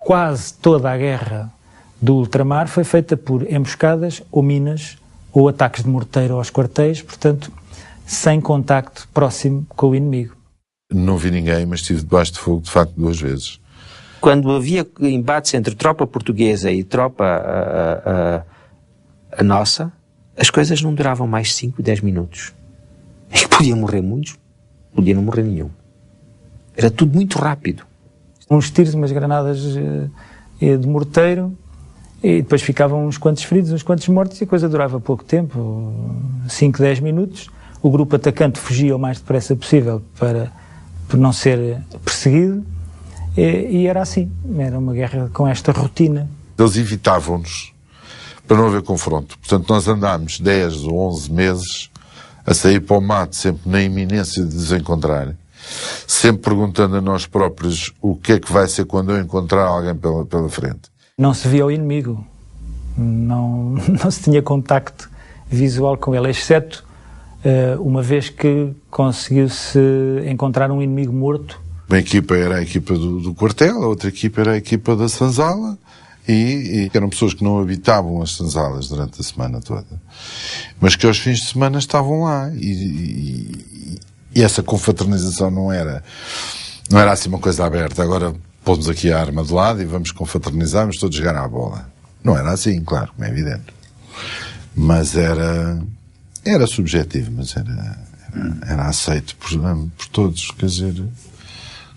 quase toda a guerra do ultramar foi feita por emboscadas ou minas ou ataques de morteiro aos quartéis, portanto, sem contacto próximo com o inimigo. Não vi ninguém, mas estive debaixo de fogo, de facto, 2 vezes. Quando havia embates entre tropa portuguesa e tropa a nossa, as coisas não duravam mais 5, 10 minutos. E podiam morrer muitos, podia não morrer nenhum. Era tudo muito rápido. Uns tiros, umas granadas de morteiro, e depois ficavam uns quantos feridos, uns quantos mortos, e a coisa durava pouco tempo, 5, 10 minutos. O grupo atacante fugia o mais depressa possível por não ser perseguido, e era assim, era uma guerra com esta rotina. Eles evitavam-nos para não haver confronto. Portanto, nós andámos 10 ou 11 meses a sair para o mato, sempre na iminência de nos encontrarem, sempre perguntando a nós próprios o que é que vai ser quando eu encontrar alguém pela frente. Não se via o inimigo, não se tinha contacto visual com ele, exceto uma vez que conseguiu-se encontrar um inimigo morto. Uma equipa era a equipa do quartel, a outra equipa era a equipa da senzala, e eram pessoas que não habitavam as senzalas durante a semana toda, mas que aos fins de semana estavam lá, e essa confraternização não era assim uma coisa aberta, agora pomos aqui a arma de lado e vamos confraternizar, vamos todos jogar à bola. Não era assim, claro, como é evidente. Mas era subjetivo, mas era aceito por todos, quer dizer,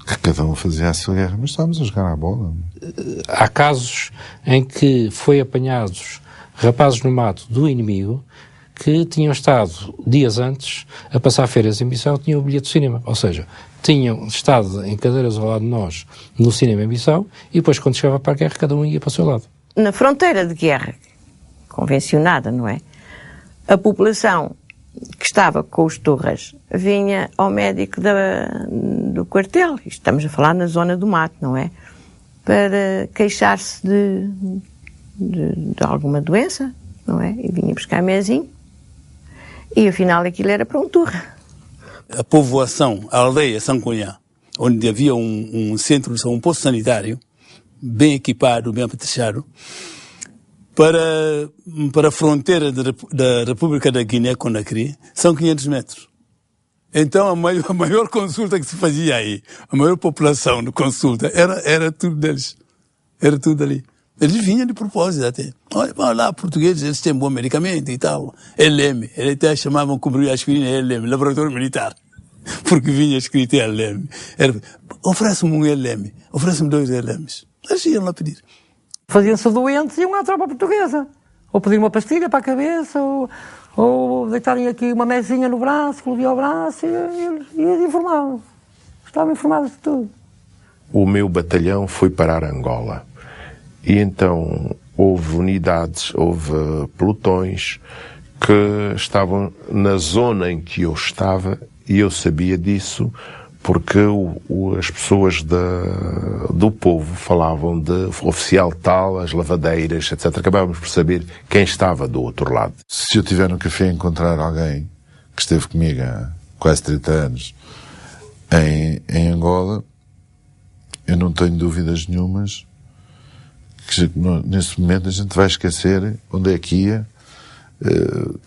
que cada um fazia a sua guerra, mas estávamos a jogar à bola. Há casos em que foi apanhados rapazes no mato do inimigo que tinham estado dias antes a passar férias em missão, tinham o bilhete de cinema, ou seja, tinham estado em cadeiras ao lado de nós no cinema em missão, e depois quando chegava para a guerra cada um ia para o seu lado. Na fronteira de guerra convencionada, não é? A população que estava com os Torres vinha ao médico do quartel, estamos a falar na zona do mato, não é? Para queixar-se de alguma doença, não é? E vinha buscar mesinho, e afinal aquilo era para um Torre. A povoação, a aldeia São Cunhá, onde havia um centro, um posto sanitário, bem equipado, bem apetrechado, para a fronteira da República da Guiné-Conakry, são 500 metros. Então a maior consulta que se fazia aí, a maior população de consulta, era tudo deles. Era tudo ali. Eles vinham de propósito até. Olha, vão lá, portugueses, eles têm bom medicamento e tal. LM, eles até chamavam cobrir a aspirina LM, Laboratório Militar. Porque vinha escrito LM. Oferece-me um LM, oferece-me 2 LMs. Eles iam lá pedir. Faziam-se doentes e iam à tropa portuguesa. Ou pedir uma pastilha para a cabeça, ou deitarem aqui uma mesinha no braço, que lhe ao braço, e eles informavam. Estavam informados de tudo. O meu batalhão foi parar Angola. E então houve unidades, houve pelotões que estavam na zona em que eu estava, e eu sabia disso porque as pessoas do povo falavam de oficial tal, as lavadeiras, etc. Acabávamos por saber quem estava do outro lado. Se eu tiver no café a encontrar alguém que esteve comigo há quase 30 anos em Angola, eu não tenho dúvidas nenhumas que nesse momento a gente vai esquecer onde é que ia,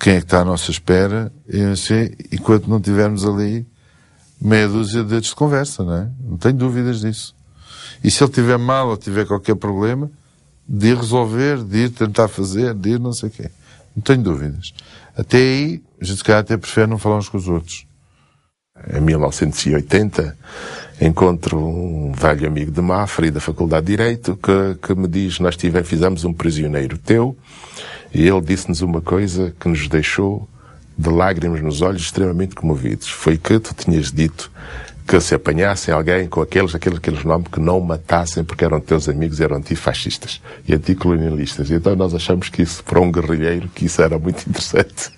quem é que está à nossa espera, enquanto não tivermos ali meia dúzia de dedos de conversa, não é? Não tenho dúvidas disso. E se ele tiver mal ou tiver qualquer problema, de ir resolver, de ir tentar fazer, de ir não sei o quê. Não tenho dúvidas. Até aí, a gente se calhar até prefere não falar uns com os outros. Em 1980, encontro um velho amigo de Mafra e da Faculdade de Direito que me diz: nós fizemos um prisioneiro teu, e ele disse-nos uma coisa que nos deixou de lágrimas nos olhos, extremamente comovidos. Foi que tu tinhas dito que se apanhassem alguém com aqueles nomes, que não matassem porque eram teus amigos, eram antifascistas e anticolonialistas. E então nós achamos que isso, para um guerrilheiro, que isso era muito interessante.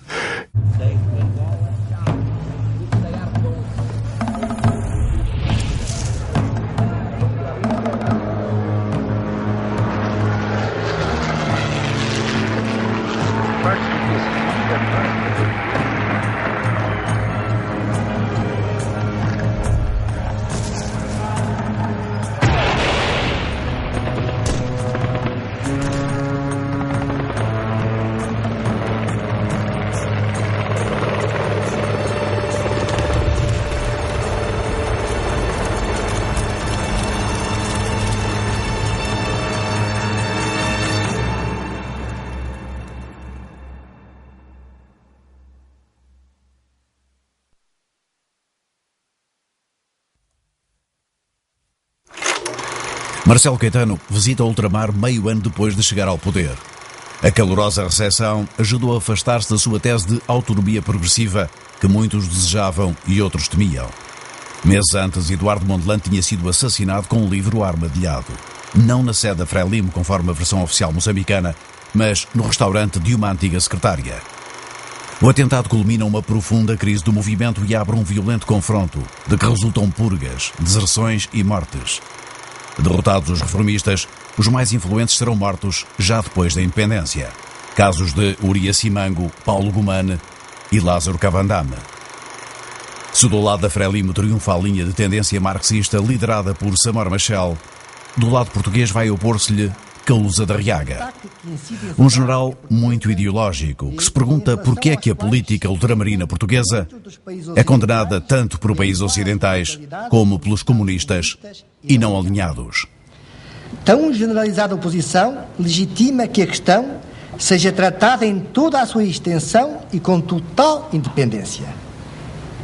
Marcelo Caetano visita o ultramar meio ano depois de chegar ao poder. A calorosa recepção ajudou a afastar-se da sua tese de autonomia progressiva que muitos desejavam e outros temiam. Meses antes, Eduardo Mondlane tinha sido assassinado com um livro armadilhado. Não na sede da Frelimo, conforme a versão oficial moçambicana, mas no restaurante de uma antiga secretária. O atentado culmina uma profunda crise do movimento e abre um violento confronto, de que resultam purgas, deserções e mortes. Derrotados os reformistas, os mais influentes serão mortos já depois da independência. Casos de Urias Simango, Paulo Gumane e Lázaro Cavandame. Se do lado da Frelimo triunfa a linha de tendência marxista liderada por Samora Machel, do lado português vai opor-se-lhe Kaluza da Arriaga. Um general muito ideológico que se pergunta porquê é que a política ultramarina portuguesa é condenada tanto por países ocidentais como pelos comunistas e não alinhados. Tão generalizada oposição legitima que a questão seja tratada em toda a sua extensão e com total independência.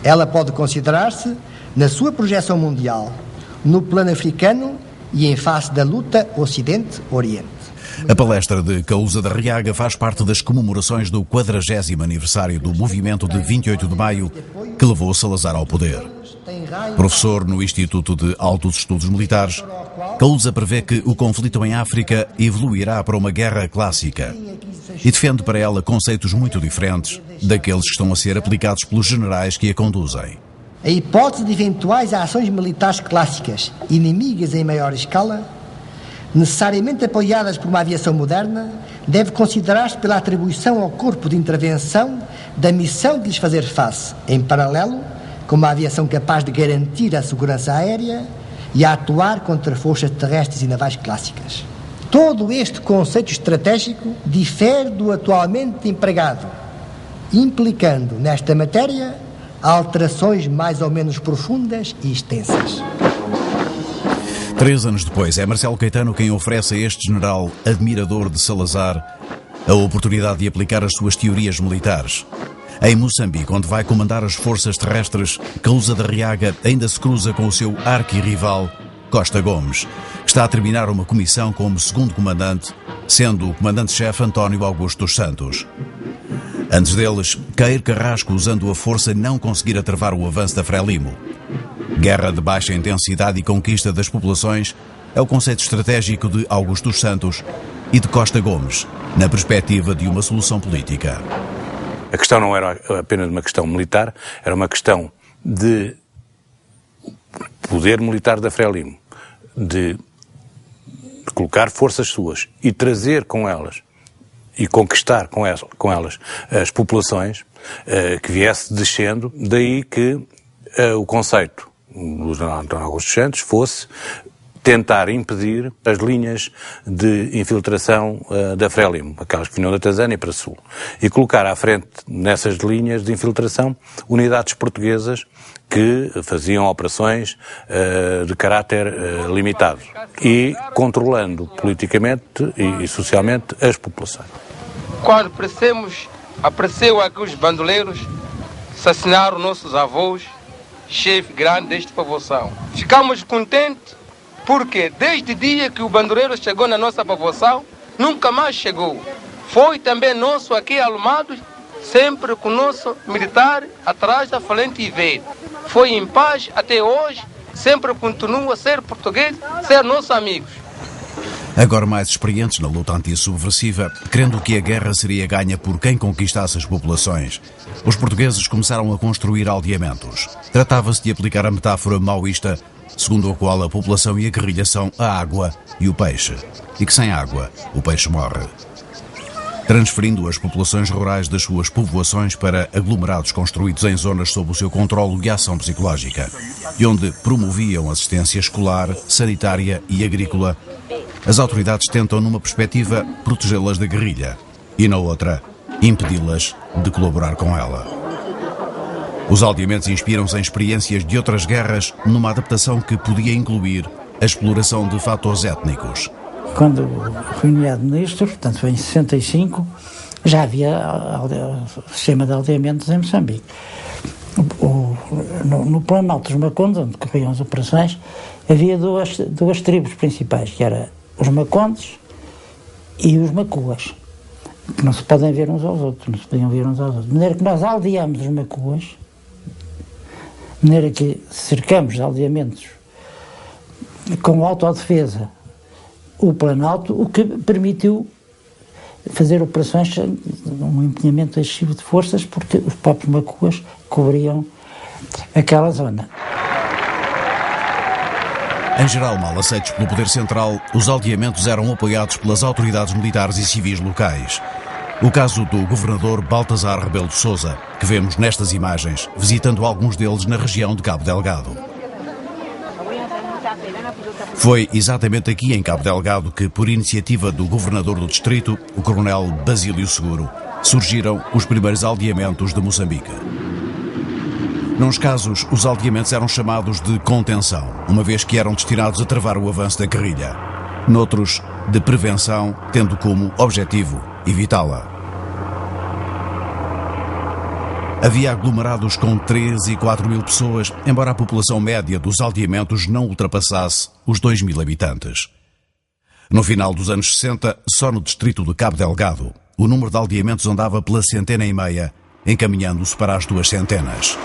Ela pode considerar-se na sua projeção mundial, no plano africano e em face da luta Ocidente-Oriente. A palestra de Kaluza da Arriaga faz parte das comemorações do 40º aniversário do movimento de 28 de maio que levou Salazar ao poder. Professor no Instituto de Altos Estudos Militares, Kaluza prevê que o conflito em África evoluirá para uma guerra clássica e defende para ela conceitos muito diferentes daqueles que estão a ser aplicados pelos generais que a conduzem. A hipótese de eventuais ações militares clássicas, inimigas em maior escala, necessariamente apoiadas por uma aviação moderna, deve considerar-se pela atribuição ao corpo de intervenção da missão de lhes fazer face, em paralelo com uma aviação capaz de garantir a segurança aérea e a atuar contra forças terrestres e navais clássicas. Todo este conceito estratégico difere do atualmente empregado, implicando, nesta matéria, alterações mais ou menos profundas e extensas. 3 anos depois, é Marcelo Caetano quem oferece a este general admirador de Salazar a oportunidade de aplicar as suas teorias militares. Em Moçambique, onde vai comandar as forças terrestres, Kaluza da Arriaga ainda se cruza com o seu arquirrival, Costa Gomes, que está a terminar uma comissão como segundo comandante, sendo o comandante-chefe António Augusto dos Santos. Antes deles, Cair Carrasco usando a força não conseguir travar o avanço da Frelimo. Guerra de baixa intensidade e conquista das populações é o conceito estratégico de Augusto dos Santos e de Costa Gomes, na perspectiva de uma solução política. A questão não era apenas uma questão militar, era uma questão de poder militar da Frelimo, de colocar forças suas e trazer com elas e conquistar com elas as populações que viesse descendo, daí que o conceito do general António Augusto dos Santos fosse tentar impedir as linhas de infiltração da Frelimo, aquelas que vinham da Tanzânia para sul, e colocar à frente nessas linhas de infiltração unidades portuguesas que faziam operações de caráter limitado e controlando politicamente e socialmente as populações. Quando apareceu aqui os bandoleiros, assassinaram nossos avós, chefe grande desta povoação. Ficamos contentes porque desde o dia que o bandoleiro chegou na nossa povoação, nunca mais chegou. Foi também nosso aqui alumado, sempre com o nosso militar atrás da frente e ver. Foi em paz até hoje, sempre continua a ser português, ser nosso amigo. Agora mais experientes na luta antissubversiva, crendo que a guerra seria ganha por quem conquistasse as populações, os portugueses começaram a construir aldeamentos. Tratava-se de aplicar a metáfora maoísta, segundo a qual a população e a guerrilha são a água e o peixe, e que sem água o peixe morre. Transferindo as populações rurais das suas povoações para aglomerados construídos em zonas sob o seu controlo e ação psicológica, e onde promoviam assistência escolar, sanitária e agrícola, as autoridades tentam, numa perspectiva, protegê-las da guerrilha e, na outra, impedi-las de colaborar com ela. Os aldeamentos inspiram-se em experiências de outras guerras numa adaptação que podia incluir a exploração de fatores étnicos. Quando fui nomeado ministro, portanto foi em 65, já havia sistema de aldeamentos em Moçambique. No Planalto dos Macondes, onde corriam as operações, havia duas tribos principais, que eram os Macondes e os Macuas, que não se podem ver uns aos outros, não se podiam ver uns aos outros. De maneira que nós aldeamos os Macuas, de maneira que cercamos aldeamentos com autodefesa o Planalto, o que permitiu fazer operações, um empenhamento excessivo de forças, porque os próprios Macuas cobriam aquela zona. Em geral, mal aceitos pelo poder central, os aldeamentos eram apoiados pelas autoridades militares e civis locais. O caso do governador Baltasar Rebelo de Sousa, que vemos nestas imagens, visitando alguns deles na região de Cabo Delgado. Foi exatamente aqui em Cabo Delgado que, por iniciativa do governador do distrito, o coronel Basílio Seguro, surgiram os primeiros aldeamentos de Moçambique. Nuns casos, os aldeamentos eram chamados de contenção, uma vez que eram destinados a travar o avanço da guerrilha. Noutros, de prevenção, tendo como objetivo evitá-la. Havia aglomerados com 3 e 4 mil pessoas, embora a população média dos aldeamentos não ultrapassasse os 2.000 habitantes. No final dos anos 60, só no distrito de Cabo Delgado, o número de aldeamentos andava pela 150, encaminhando-se para as 200.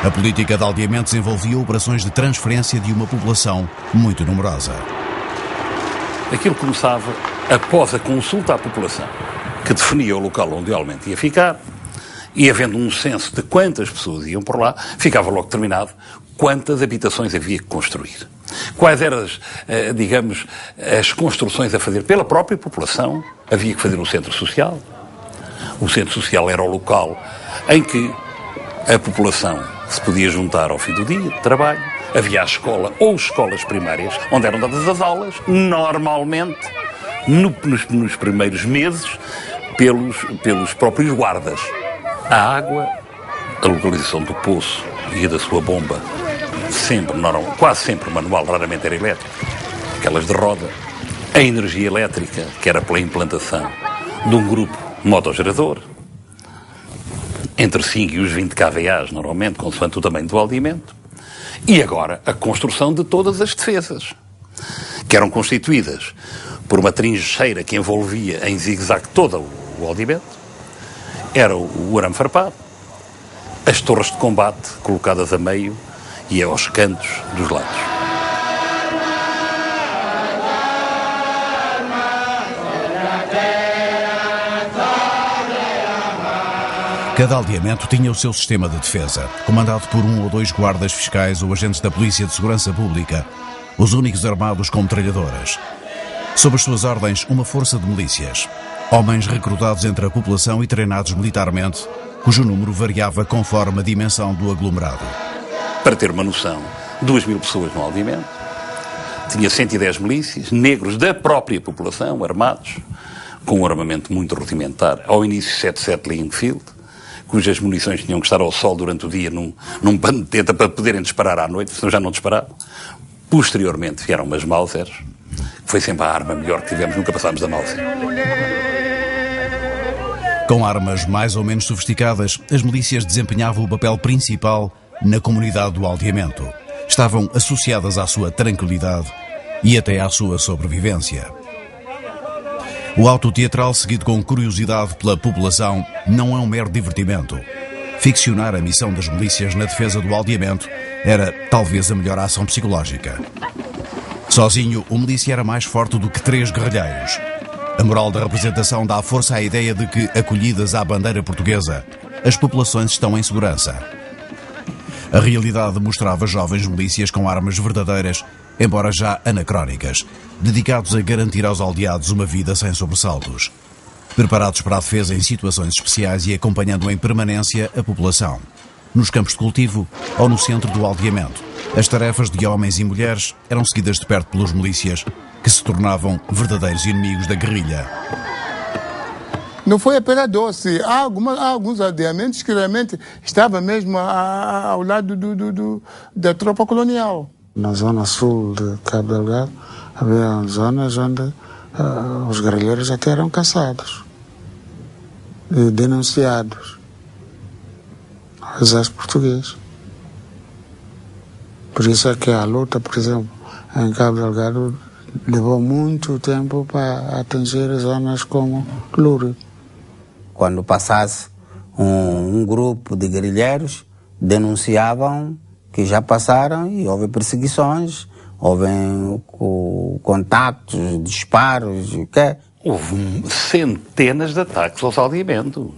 A política de aldeamentos envolvia operações de transferência de uma população muito numerosa. Aquilo começava após a consulta à população, que definia o local onde realmente ia ficar, e havendo um censo de quantas pessoas iam por lá, ficava logo determinado quantas habitações havia que construir. Quais eram, digamos, as construções a fazer pela própria população. Havia que fazer o centro social. O centro social era o local em que a população se podia juntar ao fim do dia de trabalho. Havia a escola ou escolas primárias, onde eram dadas as aulas, normalmente, nos primeiros meses, pelos próprios guardas. A água, a localização do poço e da sua bomba, quase sempre manual, raramente era elétrica, aquelas de roda. A energia elétrica, que era pela implantação de um grupo motogerador, entre 5 e os 20 kVAs, normalmente, consoante o tamanho do aldeamento. E agora, a construção de todas as defesas, que eram constituídas por uma trincheira que envolvia em zigue-zague todo o aldeamento. Era o arame farpado, as torres de combate colocadas a meio e aos cantos dos lados. Cada aldeamento tinha o seu sistema de defesa, comandado por 1 ou 2 guardas fiscais ou agentes da Polícia de Segurança Pública, os únicos armados com metralhadoras. Sob as suas ordens, uma força de milícias, homens recrutados entre a população e treinados militarmente, cujo número variava conforme a dimensão do aglomerado. Para ter uma noção, 2.000 pessoas no aldeamento, tinha 110 milícias, negros da própria população, armados, com um armamento muito rudimentar. Ao início, 7 Linfield, cujas munições tinham que estar ao sol durante o dia num pano de teta para poderem disparar à noite, senão já não disparavam. Posteriormente vieram umas Mausers, que foi sempre a arma melhor que tivemos, nunca passámos da Mauser. Com armas mais ou menos sofisticadas, as milícias desempenhavam o papel principal na comunidade do aldeamento. Estavam associadas à sua tranquilidade e até à sua sobrevivência. O auto teatral, seguido com curiosidade pela população, não é um mero divertimento. Ficcionar a missão das milícias na defesa do aldeamento era talvez a melhor ação psicológica. Sozinho, o milícia era mais forte do que 3 guerrilheiros. A moral da representação dá força à ideia de que, acolhidas à bandeira portuguesa, as populações estão em segurança. A realidade mostrava jovens milícias com armas verdadeiras, embora já anacrónicas, dedicados a garantir aos aldeados uma vida sem sobressaltos. Preparados para a defesa em situações especiais e acompanhando em permanência a população. Nos campos de cultivo ou no centro do aldeamento, as tarefas de homens e mulheres eram seguidas de perto pelos milícias, que se tornavam verdadeiros inimigos da guerrilha. Não foi apenas doce. Há alguns aldeamentos que realmente estavam mesmo ao lado da tropa colonial. Na zona sul de Cabo Delgado, havia zonas onde os guerrilheiros até eram caçados e denunciados ao exército português. Por isso é que a luta, por exemplo, em Cabo Delgado levou muito tempo para atingir zonas como Lúrio. Quando passasse um grupo de guerrilheiros, denunciavam que já passaram e houve perseguições, houve contactos, disparos, o quê? Houve centenas de ataques aos aldeamentos.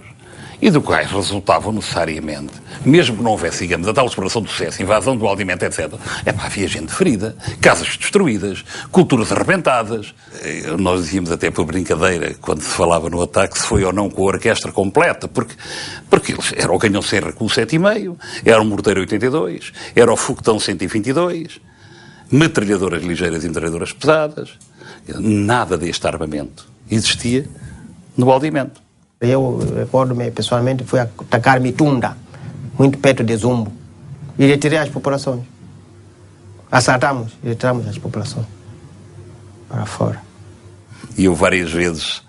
E do quais resultavam necessariamente, mesmo que não houvesse, digamos, a tal exploração do sucesso, invasão do aldeamento, etc., havia gente ferida, casas destruídas, culturas arrebentadas. Nós dizíamos até por brincadeira, quando se falava no ataque, se foi ou não com a orquestra completa, porque eles era o canhão Serra com o 7,5, era o morteiro 82, era o foguetão 122, metralhadoras ligeiras e metralhadoras pesadas. Nada deste armamento existia no aldeamento. Eu recordo-me pessoalmente, fui atacar Mitunda, muito perto de Zumbo, e retirei as populações. Assaltamos e retiramos as populações para fora. E eu várias vezes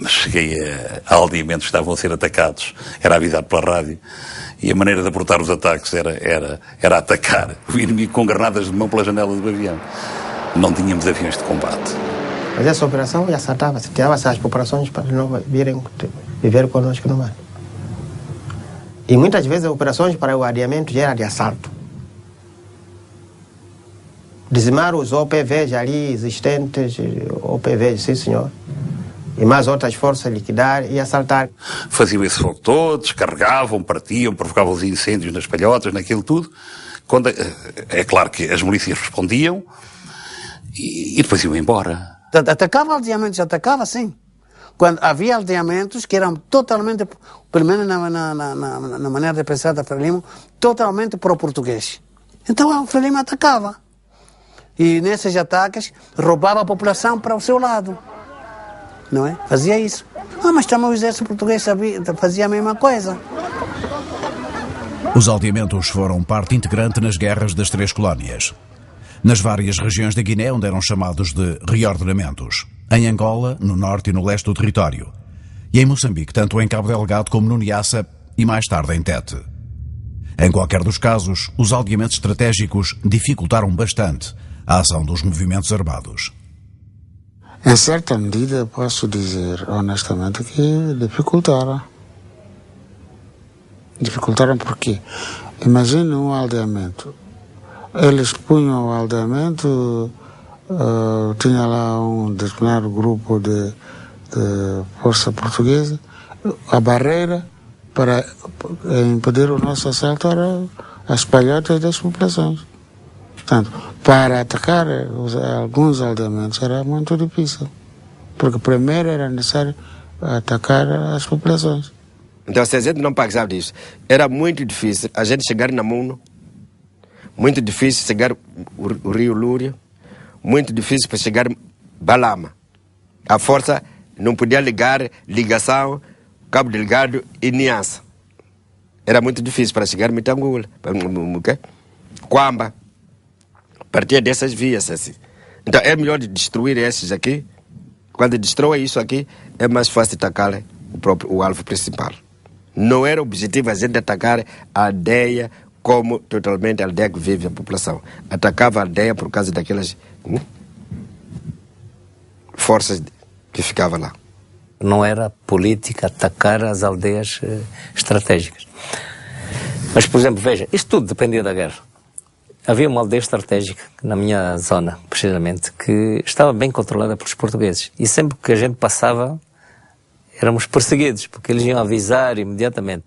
cheguei a aldeamentos que estavam a ser atacados, era avisado pela rádio, e a maneira de abortar os ataques era atacar o inimigo com granadas de mão pela janela do avião. Não tínhamos aviões de combate. Mas essa operação já saltava-se, tirava-se as populações para não virem viver conosco no mar. E muitas vezes as operações para o adiamento já eram de assalto. Dizimar os OPVs ali existentes, OPVs, sim senhor, e mais outras forças liquidar e assaltar. Faziam esse fogo todo, descarregavam, partiam, provocavam os incêndios nas palhotas, naquilo tudo. Quando, é claro que as milícias respondiam e depois iam embora. Atacava aldeamentos, atacava sim. Quando havia aldeamentos que eram totalmente, pelo menos na maneira de pensar da Frelimo, totalmente pró-português. Então a Frelimo atacava. E nesses ataques roubava a população para o seu lado. Não é? Fazia isso. Mas também o exército português fazia a mesma coisa. Os aldeamentos foram parte integrante nas guerras das 3 colónias. Nas várias regiões da Guiné, onde eram chamados de reordenamentos. Em Angola, no norte e no leste do território. E em Moçambique, tanto em Cabo Delgado como no Niassa e mais tarde em Tete. Em qualquer dos casos, os aldeamentos estratégicos dificultaram bastante a ação dos movimentos armados. Em certa medida, posso dizer honestamente que dificultaram. Dificultaram por quê? Imagine um aldeamento. Eles punham o aldeamento, tinha lá um determinado grupo de força portuguesa, a barreira para impedir o nosso assalto era as palhotas das populações. Portanto, para atacar alguns aldeamentos era muito difícil, porque primeiro era necessário atacar as populações. Então, se a gente não passava disso, era muito difícil a gente chegar na Muno, muito difícil chegar o Rio Lúrio, muito difícil para chegar Balama. A força não podia ligação Cabo Delgado e Niassa. Era muito difícil para chegar Mitangula, Quamba. Partia dessas vias assim. Então é melhor destruir esses aqui. Quando destrói isso aqui, é mais fácil atacar o alvo principal. Não era o objetivo a gente atacar a aldeia como totalmente a aldeia que vive a população. Atacava a aldeia por causa daquelas forças que ficavam lá. Não era política atacar as aldeias estratégicas. Mas, por exemplo, veja, isto tudo dependia da guerra. Havia uma aldeia estratégica na minha zona, precisamente, que estava bem controlada pelos portugueses. E sempre que a gente passava, éramos perseguidos, porque eles iam avisar imediatamente.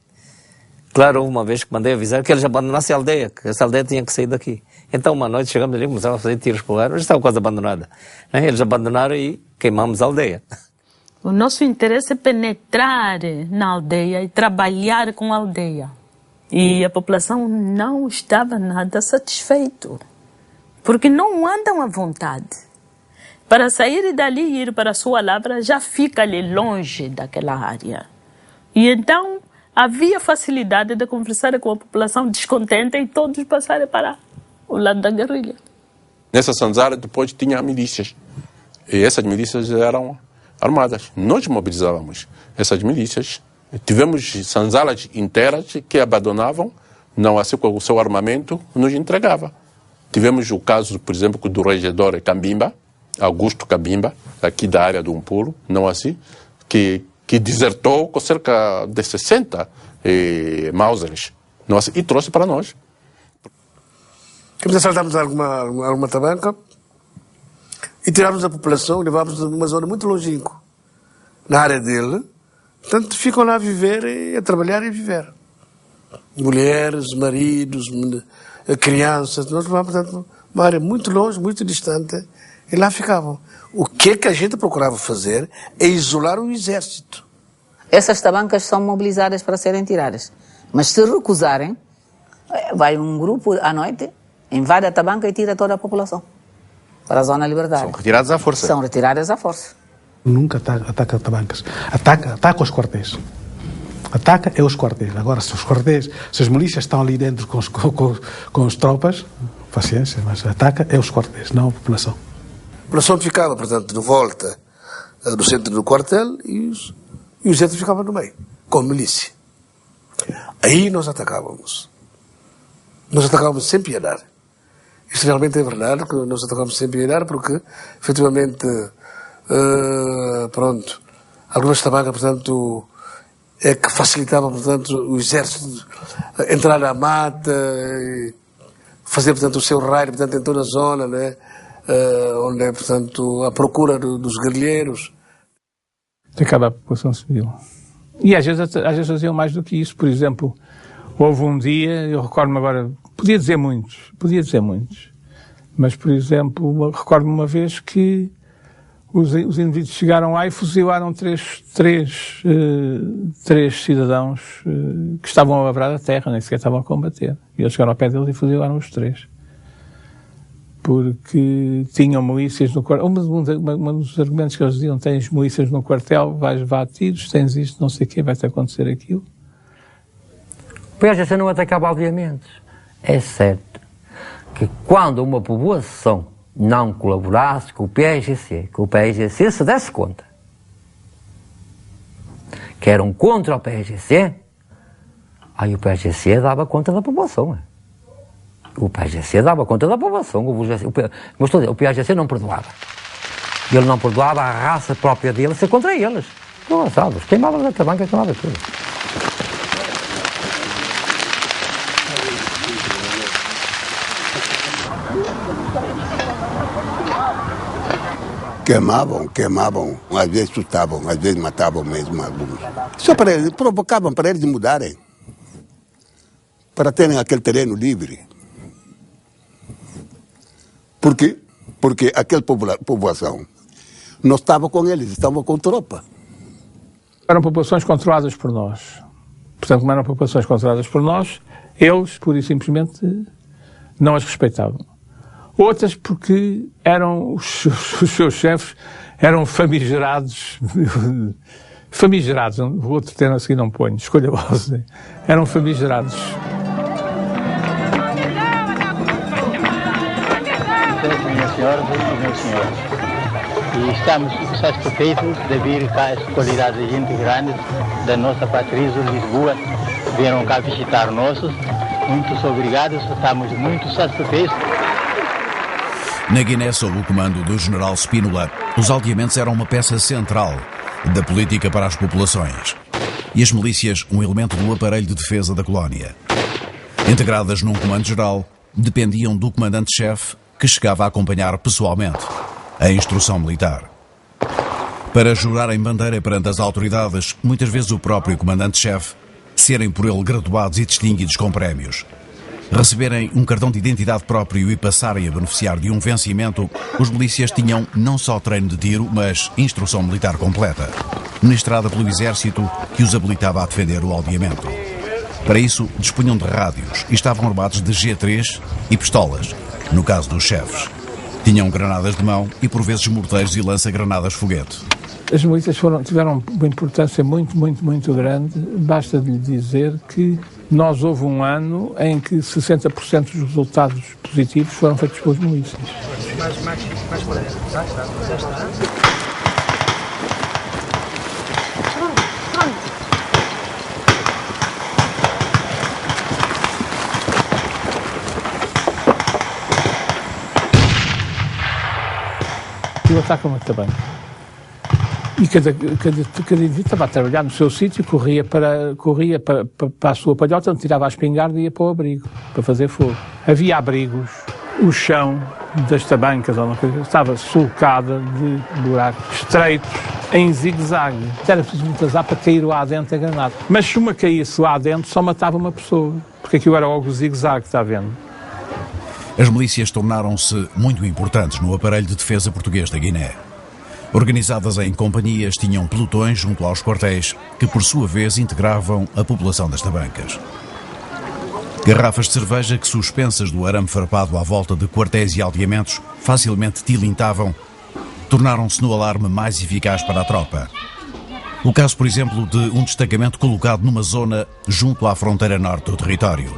Claro, houve uma vez que mandei avisar que eles abandonassem a aldeia, que essa aldeia tinha que sair daqui. Então, uma noite chegamos ali, começamos a fazer tiros para o ar, já estava quase abandonada. Eles abandonaram e queimamos a aldeia. O nosso interesse é penetrar na aldeia e trabalhar com a aldeia. E a população não estava nada satisfeito, porque não andam à vontade. Para sair dali e ir para a sua lavra, já fica ali longe daquela área. E então havia facilidade de conversar com a população descontente e todos passarem para o lado da guerrilha. Nessa senzala depois tinha milícias. E essas milícias eram armadas. Nós mobilizávamos essas milícias. Tivemos senzalas inteiras que abandonavam não assim com o seu armamento, nos entregava. Tivemos o caso, por exemplo, do regedor Cambimba, Augusto Cambimba, aqui da área do Umpulo, não assim, que desertou com cerca de 60 Mausers, não assim, e trouxe para nós. Queremos assaltarmos alguma tabanca e tirarmos a população, levarmos a uma zona muito longínqua, na área dele. Portanto, ficam lá a viver, a trabalhar e a viver. Mulheres, maridos, crianças, nós levamos, portanto, uma área muito longe, muito distante, e lá ficavam. O que a gente procurava fazer é isolar o exército. Essas tabancas são mobilizadas para serem tiradas. Mas se recusarem, vai um grupo à noite, invade a tabanca e tira toda a população para a zona libertária. São retiradas à força. São retiradas à força. Nunca ataca tabancas. Ataca os quartéis. Ataca é os quartéis. Agora, se os quartéis, se as milícias estão ali dentro com as tropas, paciência, mas ataca é os quartéis, não a população. A população ficava, portanto, de volta no centro do quartel e o exército ficava no meio, com a milícia. Aí nós atacávamos. Nós atacávamos sem piedade. Isso realmente é verdade, que nós atacávamos sem piedade, porque, efetivamente, algumas tabancas, portanto, é que facilitavam, portanto, o exército entrar na mata e fazer, portanto, o seu raio, portanto, em toda a zona, né? Onde é, portanto, a procura dos guerrilheiros. Acaba a população civil. E às vezes faziam mais do que isso. Por exemplo, houve um dia, eu recordo-me agora, podia dizer muitos, mas, por exemplo, recordo-me uma vez que os indivíduos chegaram lá e fuzilaram três cidadãos que estavam a lavrar a terra, nem sequer estavam a combater. E eles chegaram ao pé deles e fuzilaram os três. Porque tinham milícias no quartel. Um dos argumentos que eles diziam: tens milícias no quartel, vais levar tiros, tens isto, não sei o quê, vai-te acontecer aquilo. O PSGC não atacava aldeamentos. É certo que quando uma população não colaborasse com o PSGC, que o PSGC se desse conta que eram contra o PSGC, aí o PSGC dava conta da população. O PSGC dava conta da população. Mas o PSGC não perdoava. Ele não perdoava a raça própria dele ser contra eles. Engraçados. Queimavam a tabanca, queimava tudo. Queimavam, às vezes chutavam, às vezes matavam mesmo alguns. Só para eles, provocavam para eles mudarem, para terem aquele terreno livre. Por quê? Porque aquela população não estava com eles, estava com tropa. Eram populações controladas por nós. Portanto, como eram populações controladas por nós, eles, pura e simplesmente, não as respeitavam. Outras porque eram os seus chefes eram famigerados, o outro termo a seguir não ponho, escolha você, eram famigerados. Minhas senhoras e meus senhores, e estamos satisfeitos de vir cá essa qualidade de gente grande da nossa pátria Lisboa, vieram cá visitar nossos. Muito obrigados, estamos muito satisfeitos. Na Guiné, sob o comando do general Spínola, os aldeamentos eram uma peça central da política para as populações e as milícias um elemento do aparelho de defesa da colónia. Integradas num comando geral, dependiam do comandante-chefe, que chegava a acompanhar pessoalmente a instrução militar. Para jurarem bandeira perante as autoridades, muitas vezes o próprio comandante-chefe, serem por ele graduados e distinguidos com prémios, receberem um cartão de identidade próprio e passarem a beneficiar de um vencimento, os milícias tinham não só treino de tiro, mas instrução militar completa, ministrada pelo exército que os habilitava a defender o aldeamento. Para isso, dispunham de rádios e estavam armados de G3 e pistolas, no caso dos chefes. Tinham granadas de mão e, por vezes, morteiros e lança-granadas-foguete. As milícias tiveram uma importância muito grande. Basta de lhe dizer que houve um ano em que 60% dos resultados positivos foram feitos pelas milícias. Mais por aí. Já está. aquilo ataca uma tabanca. E cada indivíduo estava a trabalhar no seu sítio, corria para a sua palhota, onde tirava a espingarda e ia para o abrigo, para fazer fogo. Havia abrigos, o chão das tabancas estava sulcada de buracos estreitos, em zigue-zague. Era preciso muito azar para cair lá dentro a granada. Mas se uma caísse lá dentro, só matava uma pessoa, porque aquilo era logo o zigue-zague, está vendo? As milícias tornaram-se muito importantes no aparelho de defesa português da Guiné. Organizadas em companhias, tinham pelotões junto aos quartéis, que por sua vez integravam a população das tabancas. Garrafas de cerveja que, suspensas do arame farpado à volta de quartéis e aldeamentos, facilmente tilintavam, tornaram-se no alarme mais eficaz para a tropa. O caso, por exemplo, de um destacamento colocado numa zona junto à fronteira norte do território.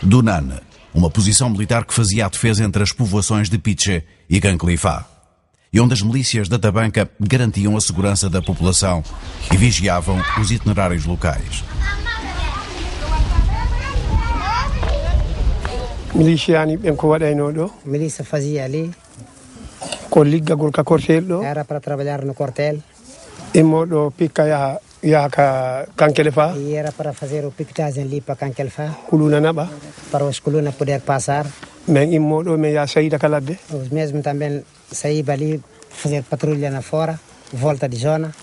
Dunane, uma posição militar que fazia a defesa entre as povoações de Piche e Canclifá, e onde as milícias da tabanca garantiam a segurança da população e vigiavam os itinerários locais. Milícia fazia ali. Era para trabalhar no quartel. E era para fazer o piquetagem ali para Canquelfá. Para os colunas poder passar. Os mesmos também saíam ali fazer patrulha na fora, volta de zona.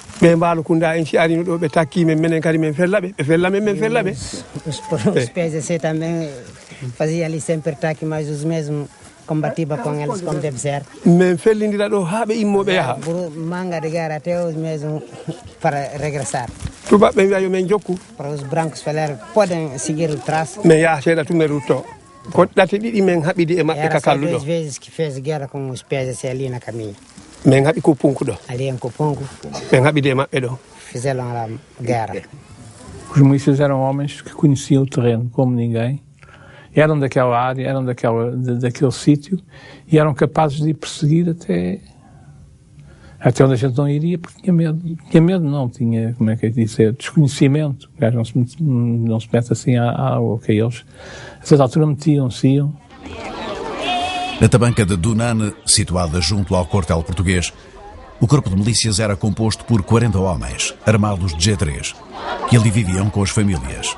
Os PSC também faziam ali sempre ataque, mas os mesmos combatiam com eles como deve ser. Manga de guerra até os mesmos para regressar. Para os brancos falar, podem seguir o traço. Era só 2 vezes que fez guerra com os PSC ali na caminho. Ali em Cupungo. Fizeram a guerra. Os milícias eram homens que conheciam o terreno como ninguém, eram daquela área, eram daquele sítio e eram capazes de ir perseguir até onde a gente não iria, porque tinha medo. Tinha medo, não, tinha, como é que é dizer, desconhecimento. O gajo não se mete assim ao que eles, a certa altura metiam-se. Na tabanca de Dunane, situada junto ao quartel português, o corpo de milícias era composto por 40 homens, armados de G3, que ali viviam com as famílias.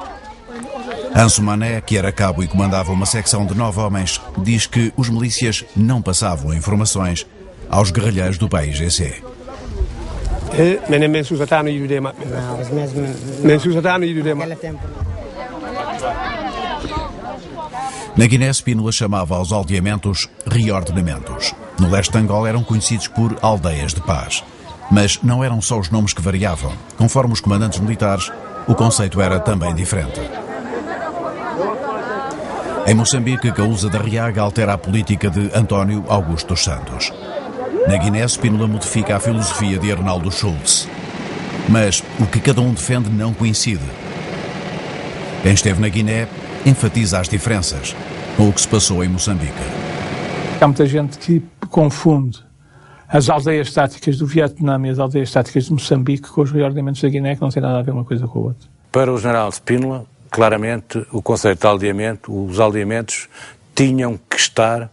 Anso Mané, que era cabo e comandava uma secção de 9 homens, diz que os milícias não passavam informações aos guerrilheiros do PAIGC. Não, os mesmos... Naquele tempo... Na Guiné, Spínola chamava aos aldeamentos reordenamentos. No leste de Angola eram conhecidos por aldeias de paz. Mas não eram só os nomes que variavam. Conforme os comandantes militares, o conceito era também diferente. Em Moçambique, Caúza da Riaga altera a política de António Augusto dos Santos. Na Guiné, Spínola modifica a filosofia de Arnaldo Schultz. Mas o que cada um defende não coincide. Quem esteve na Guiné enfatiza as diferenças com o que se passou em Moçambique. Há muita gente que confunde as aldeias táticas do Vietnã e as aldeias táticas de Moçambique com os reordenamentos da Guiné, que não tem nada a ver uma coisa com a outra. Para o general Spínola, claramente, o conceito de aldeamento, os aldeamentos tinham que estar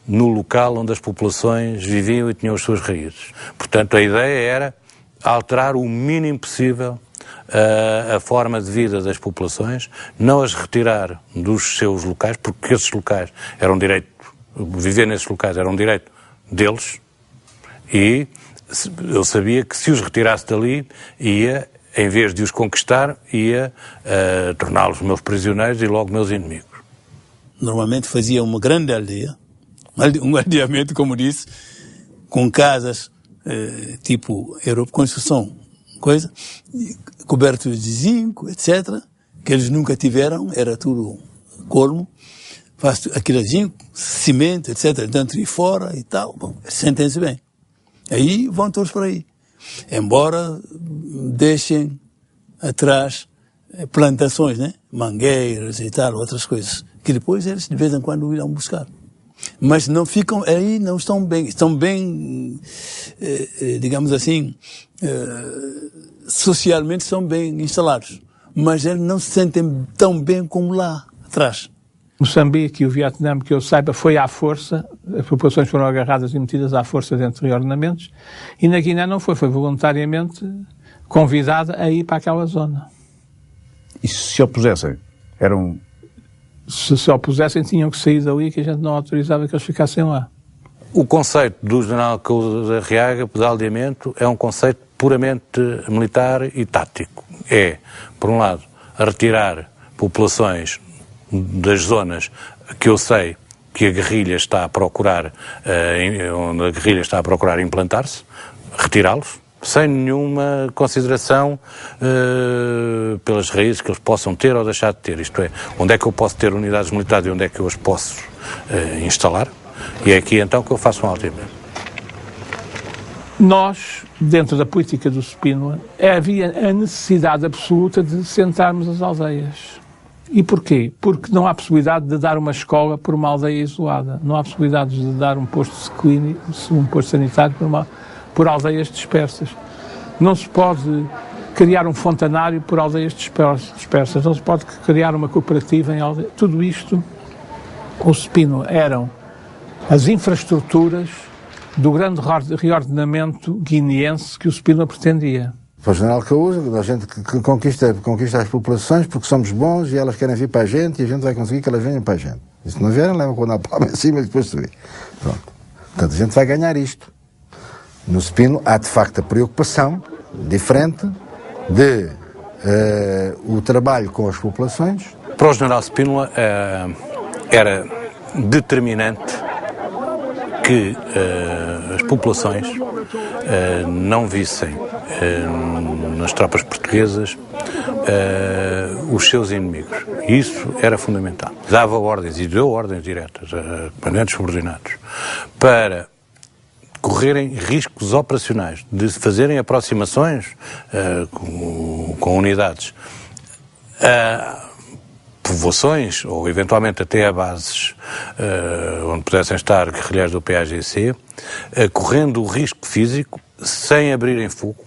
no local onde as populações viviam e tinham as suas raízes. Portanto, a ideia era alterar o mínimo possível a forma de vida das populações, não as retirar dos seus locais, porque esses locais eram direito, viver nesses locais era um direito deles, e eu sabia que se os retirasse dali, ia, em vez de os conquistar, ia torná-los meus prisioneiros e logo meus inimigos. Normalmente fazia uma grande aldeia, um aldeamento, como disse, com casas tipo Europa Construção, coisa, cobertos de zinco, etc., que eles nunca tiveram, era tudo colmo, faz aquele zinco, cimento, etc., dentro e fora e tal, bom, sentem-se bem. Aí vão todos por aí. Embora deixem atrás plantações, né? Mangueiras e tal, outras coisas, que depois eles de vez em quando irão buscar. Mas não ficam aí, não estão bem, digamos assim, socialmente são bem instalados. Mas eles não se sentem tão bem como lá atrás. Moçambique e o Vietnã, que eu saiba, foi à força, as populações foram agarradas e metidas à força dentro de reordenamentos, e na Guiné não foi voluntariamente convidada a ir para aquela zona. E se opusessem? Se se opusessem, tinham que sair dali, que a gente não autorizava que eles ficassem lá. O conceito do general Couto da Arriaga de aldeamento é um conceito puramente militar e tático. É, por um lado, retirar populações das zonas que eu sei que a guerrilha está a procurar, onde a guerrilha está a procurar implantar-se, retirá-los, sem nenhuma consideração pelas raízes que eles possam ter ou deixar de ter. Isto é, onde é que eu posso ter unidades militares e onde é que eu as posso instalar. E é aqui então que eu faço um aldeamento. Nós, dentro da política do Spínola, havia a necessidade absoluta de centrarmos as aldeias. E porquê? Porque não há possibilidade de dar uma escola por uma aldeia isolada. Não há possibilidade de dar um posto clínico, um posto sanitário por aldeias dispersas. Não se pode criar um fontanário por aldeias dispersas. Não se pode criar uma cooperativa em aldeias. Tudo isto, o Spínola, eram as infraestruturas do grande reordenamento guineense que o Spínola pretendia. Para o general Couto, a gente que conquista as populações porque somos bons e elas querem vir para a gente e a gente vai conseguir que elas venham para a gente. E se não vierem, levam com a palma em cima e depois subir. Pronto. Portanto, a gente vai ganhar isto. No Spínola há, de facto, a preocupação diferente de o trabalho com as populações. Para o general Spínola era determinante que as populações não vissem nas tropas portuguesas os seus inimigos. E isso era fundamental. Dava ordens e deu ordens diretas a comandantes subordinados para correrem riscos operacionais, de fazerem aproximações com unidades a povoações ou eventualmente até a bases onde pudessem estar guerrilheiros do PAGC, correndo o risco físico sem abrirem fogo,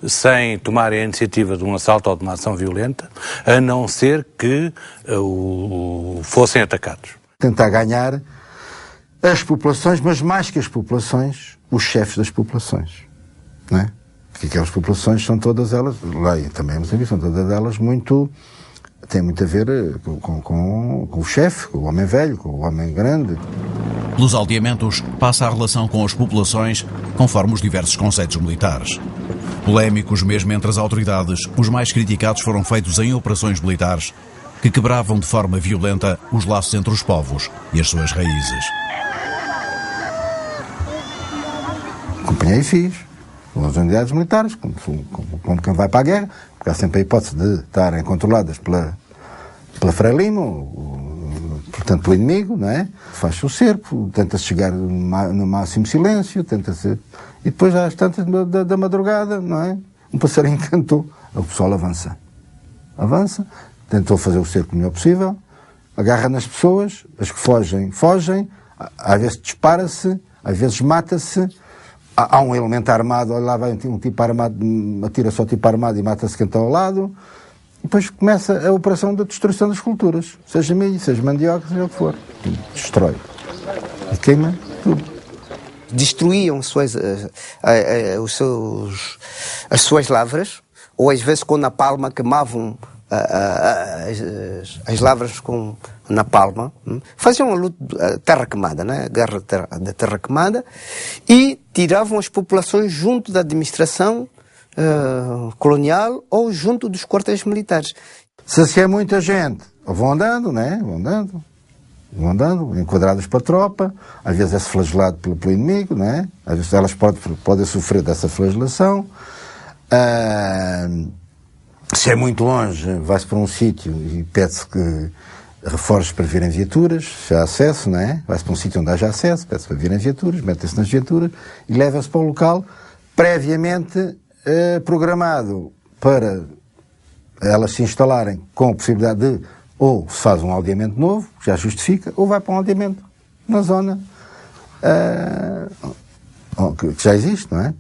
sem tomarem a iniciativa de um assalto ou de uma ação violenta, a não ser que fossem atacados. Tentar ganhar as populações, mas mais que as populações, os chefes das populações, não é? Porque aquelas populações são todas elas, lá e também em Moçambique, são todas elas tem muito a ver com o chefe, com o homem velho, com o homem grande. Pelos aldeamentos passa a relação com as populações conforme os diversos conceitos militares. Polémicos mesmo entre as autoridades, os mais criticados foram feitos em operações militares que quebravam de forma violenta os laços entre os povos e as suas raízes. Acompanhei e fiz. As unidades militares, como quem vai para a guerra, porque há sempre a hipótese de estarem controladas pela Frelimo, portanto pelo inimigo, não é? Faz-se o cerco, tenta-se chegar no máximo silêncio, tenta-se... E depois às tantas da madrugada, não é? Um passarinho cantou, o pessoal avança, tentou fazer o cerco o melhor possível, agarra nas pessoas, as que fogem, às vezes dispara-se, às vezes mata-se. Há um elemento armado, olha lá vai um tipo armado, atira só o tipo armado e mata-se quem está ao lado. E depois começa a operação da destruição das culturas. Seja milho, seja mandioca, seja o que for. Destrói. E queima tudo. Destruíam as suas lavras, ou às vezes com napalma queimavam as lavras com napalma, faziam uma luta, terra queimada, né? Guerra da terra queimada, e tiravam as populações junto da administração colonial ou junto dos quartéis militares. Se é muita gente, vão andando, né? Vão andando, enquadrados para a tropa, às vezes é-se flagelado pelo inimigo, né? Às vezes elas podem sofrer dessa flagelação. Se é muito longe, vai-se para um sítio e pede-se que reforços para virem viaturas, já há acesso, não é? Vai-se para um sítio onde haja acesso, pede-se para virem viaturas, metem-se nas viaturas e leva-se para o local previamente programado para elas se instalarem com a possibilidade de ou se faz um aldeamento novo, que já justifica, ou vai para um aldeamento na zona que já existe, não é?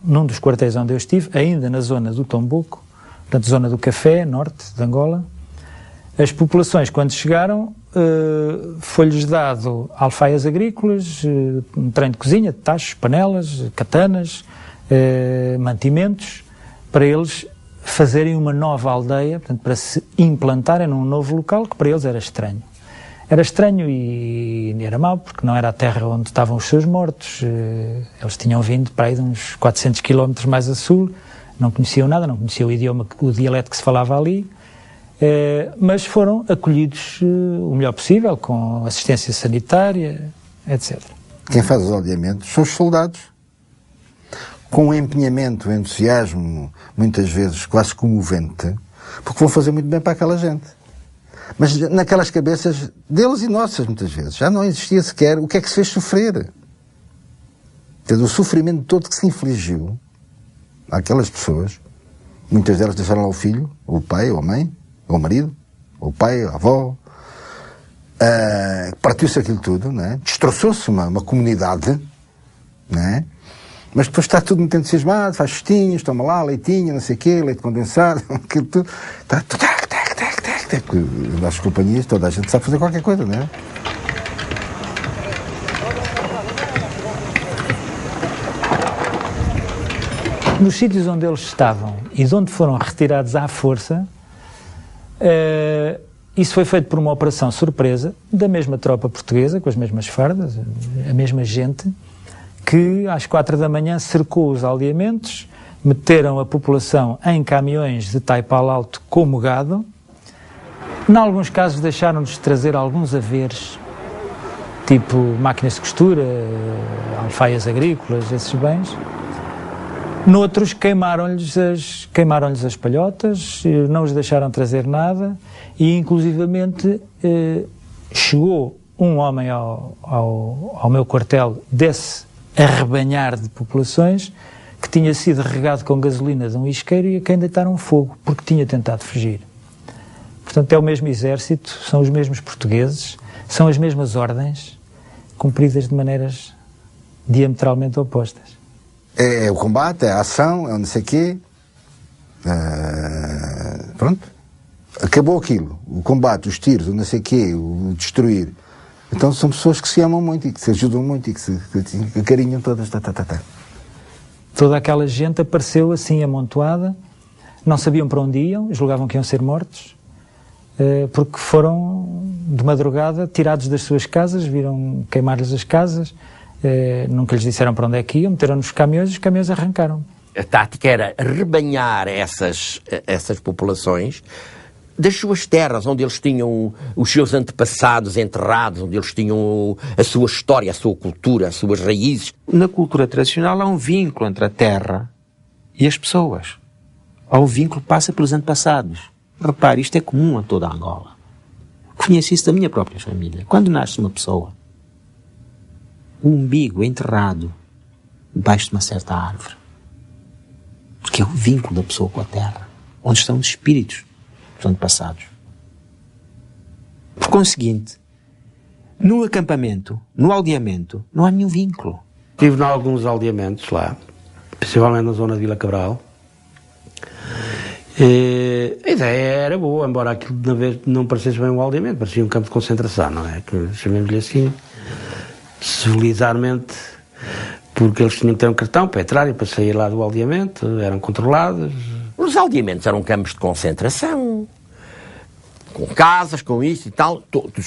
Num dos quartéis onde eu estive, ainda na zona do Tombuco, portanto, zona do Café, norte de Angola, as populações, quando chegaram, foi-lhes dado alfaias agrícolas, um trem de cozinha, tachos, panelas, katanas, mantimentos, para eles fazerem uma nova aldeia, portanto, para se implantarem num novo local que para eles era estranho. Era estranho e era mau, porque não era a terra onde estavam os seus mortos. Eles tinham vindo para aí de uns 400 quilómetros mais a sul, não conheciam nada, não conheciam o idioma, o dialeto que se falava ali, mas foram acolhidos o melhor possível, com assistência sanitária, etc. Quem faz os aldeamentos são os soldados, com um empenhamento, um entusiasmo, muitas vezes quase comovente, porque vão fazer muito bem para aquela gente. Mas naquelas cabeças deles e nossas, muitas vezes, já não existia sequer o que é que se fez sofrer. O sofrimento todo que se infligiu àquelas pessoas, muitas delas deixaram lá o filho, ou o pai, ou a mãe, ou o marido, ou o pai, ou a avó, partiu-se aquilo tudo, não é? Destroçou-se uma comunidade, não é? Mas depois está tudo muito entusiasmado, faz festinhas, toma lá leitinho, não sei o quê, leite condensado, aquilo tudo, está tudo, porque nas companhias toda a gente sabe fazer qualquer coisa, não é? Nos sítios onde eles estavam e de onde foram retirados à força, isso foi feito por uma operação surpresa da mesma tropa portuguesa, com as mesmas fardas, a mesma gente, que às 4 da manhã cercou os aldeamentos, meteram a população em caminhões de taipal alto como gado. Em alguns casos deixaram-nos trazer alguns haveres, tipo máquinas de costura, alfaias agrícolas, esses bens. Noutros queimaram-lhes as palhotas, não os deixaram trazer nada e inclusivamente chegou um homem ao meu quartel desse arrebanhar de populações que tinha sido regado com gasolina de um isqueiro e a quem deitaram fogo porque tinha tentado fugir. Portanto, é o mesmo exército, são os mesmos portugueses, são as mesmas ordens, cumpridas de maneiras diametralmente opostas. É o combate, é a ação, é o não sei quê. Pronto. Acabou aquilo. O combate, os tiros, o não sei quê, o destruir. Então são pessoas que se amam muito e que se ajudam muito e que se acarinham todas. Toda aquela gente apareceu assim amontoada, não sabiam para onde iam, julgavam que iam ser mortos, porque foram de madrugada tirados das suas casas, viram queimar-lhes as casas, nunca lhes disseram para onde é que iam, meteram nos caminhões e os caminhões arrancaram. A tática era rebanhar essas populações das suas terras, onde eles tinham os seus antepassados enterrados, onde eles tinham a sua história, a sua cultura, as suas raízes. Na cultura tradicional há um vínculo entre a terra e as pessoas. Há um vínculo que passa pelos antepassados. Repare, isto é comum a toda a Angola. Conheço isso da minha própria família. Quando nasce uma pessoa, o umbigo é enterrado debaixo de uma certa árvore. Porque é o vínculo da pessoa com a terra, onde estão os espíritos dos antepassados. Por conseguinte, no acampamento, no aldeamento, não há nenhum vínculo. Estive em alguns aldeamentos lá, principalmente na zona de Vila Cabral. A ideia era boa, embora aquilo na vez não parecesse bem um aldeamento, parecia um campo de concentração, não é? Que chamemos-lhe assim, civilizarmente, porque eles tinham que ter um cartão para entrar e para sair lá do aldeamento, eram controlados. Os aldeamentos eram campos de concentração, com casas, com isto e tal,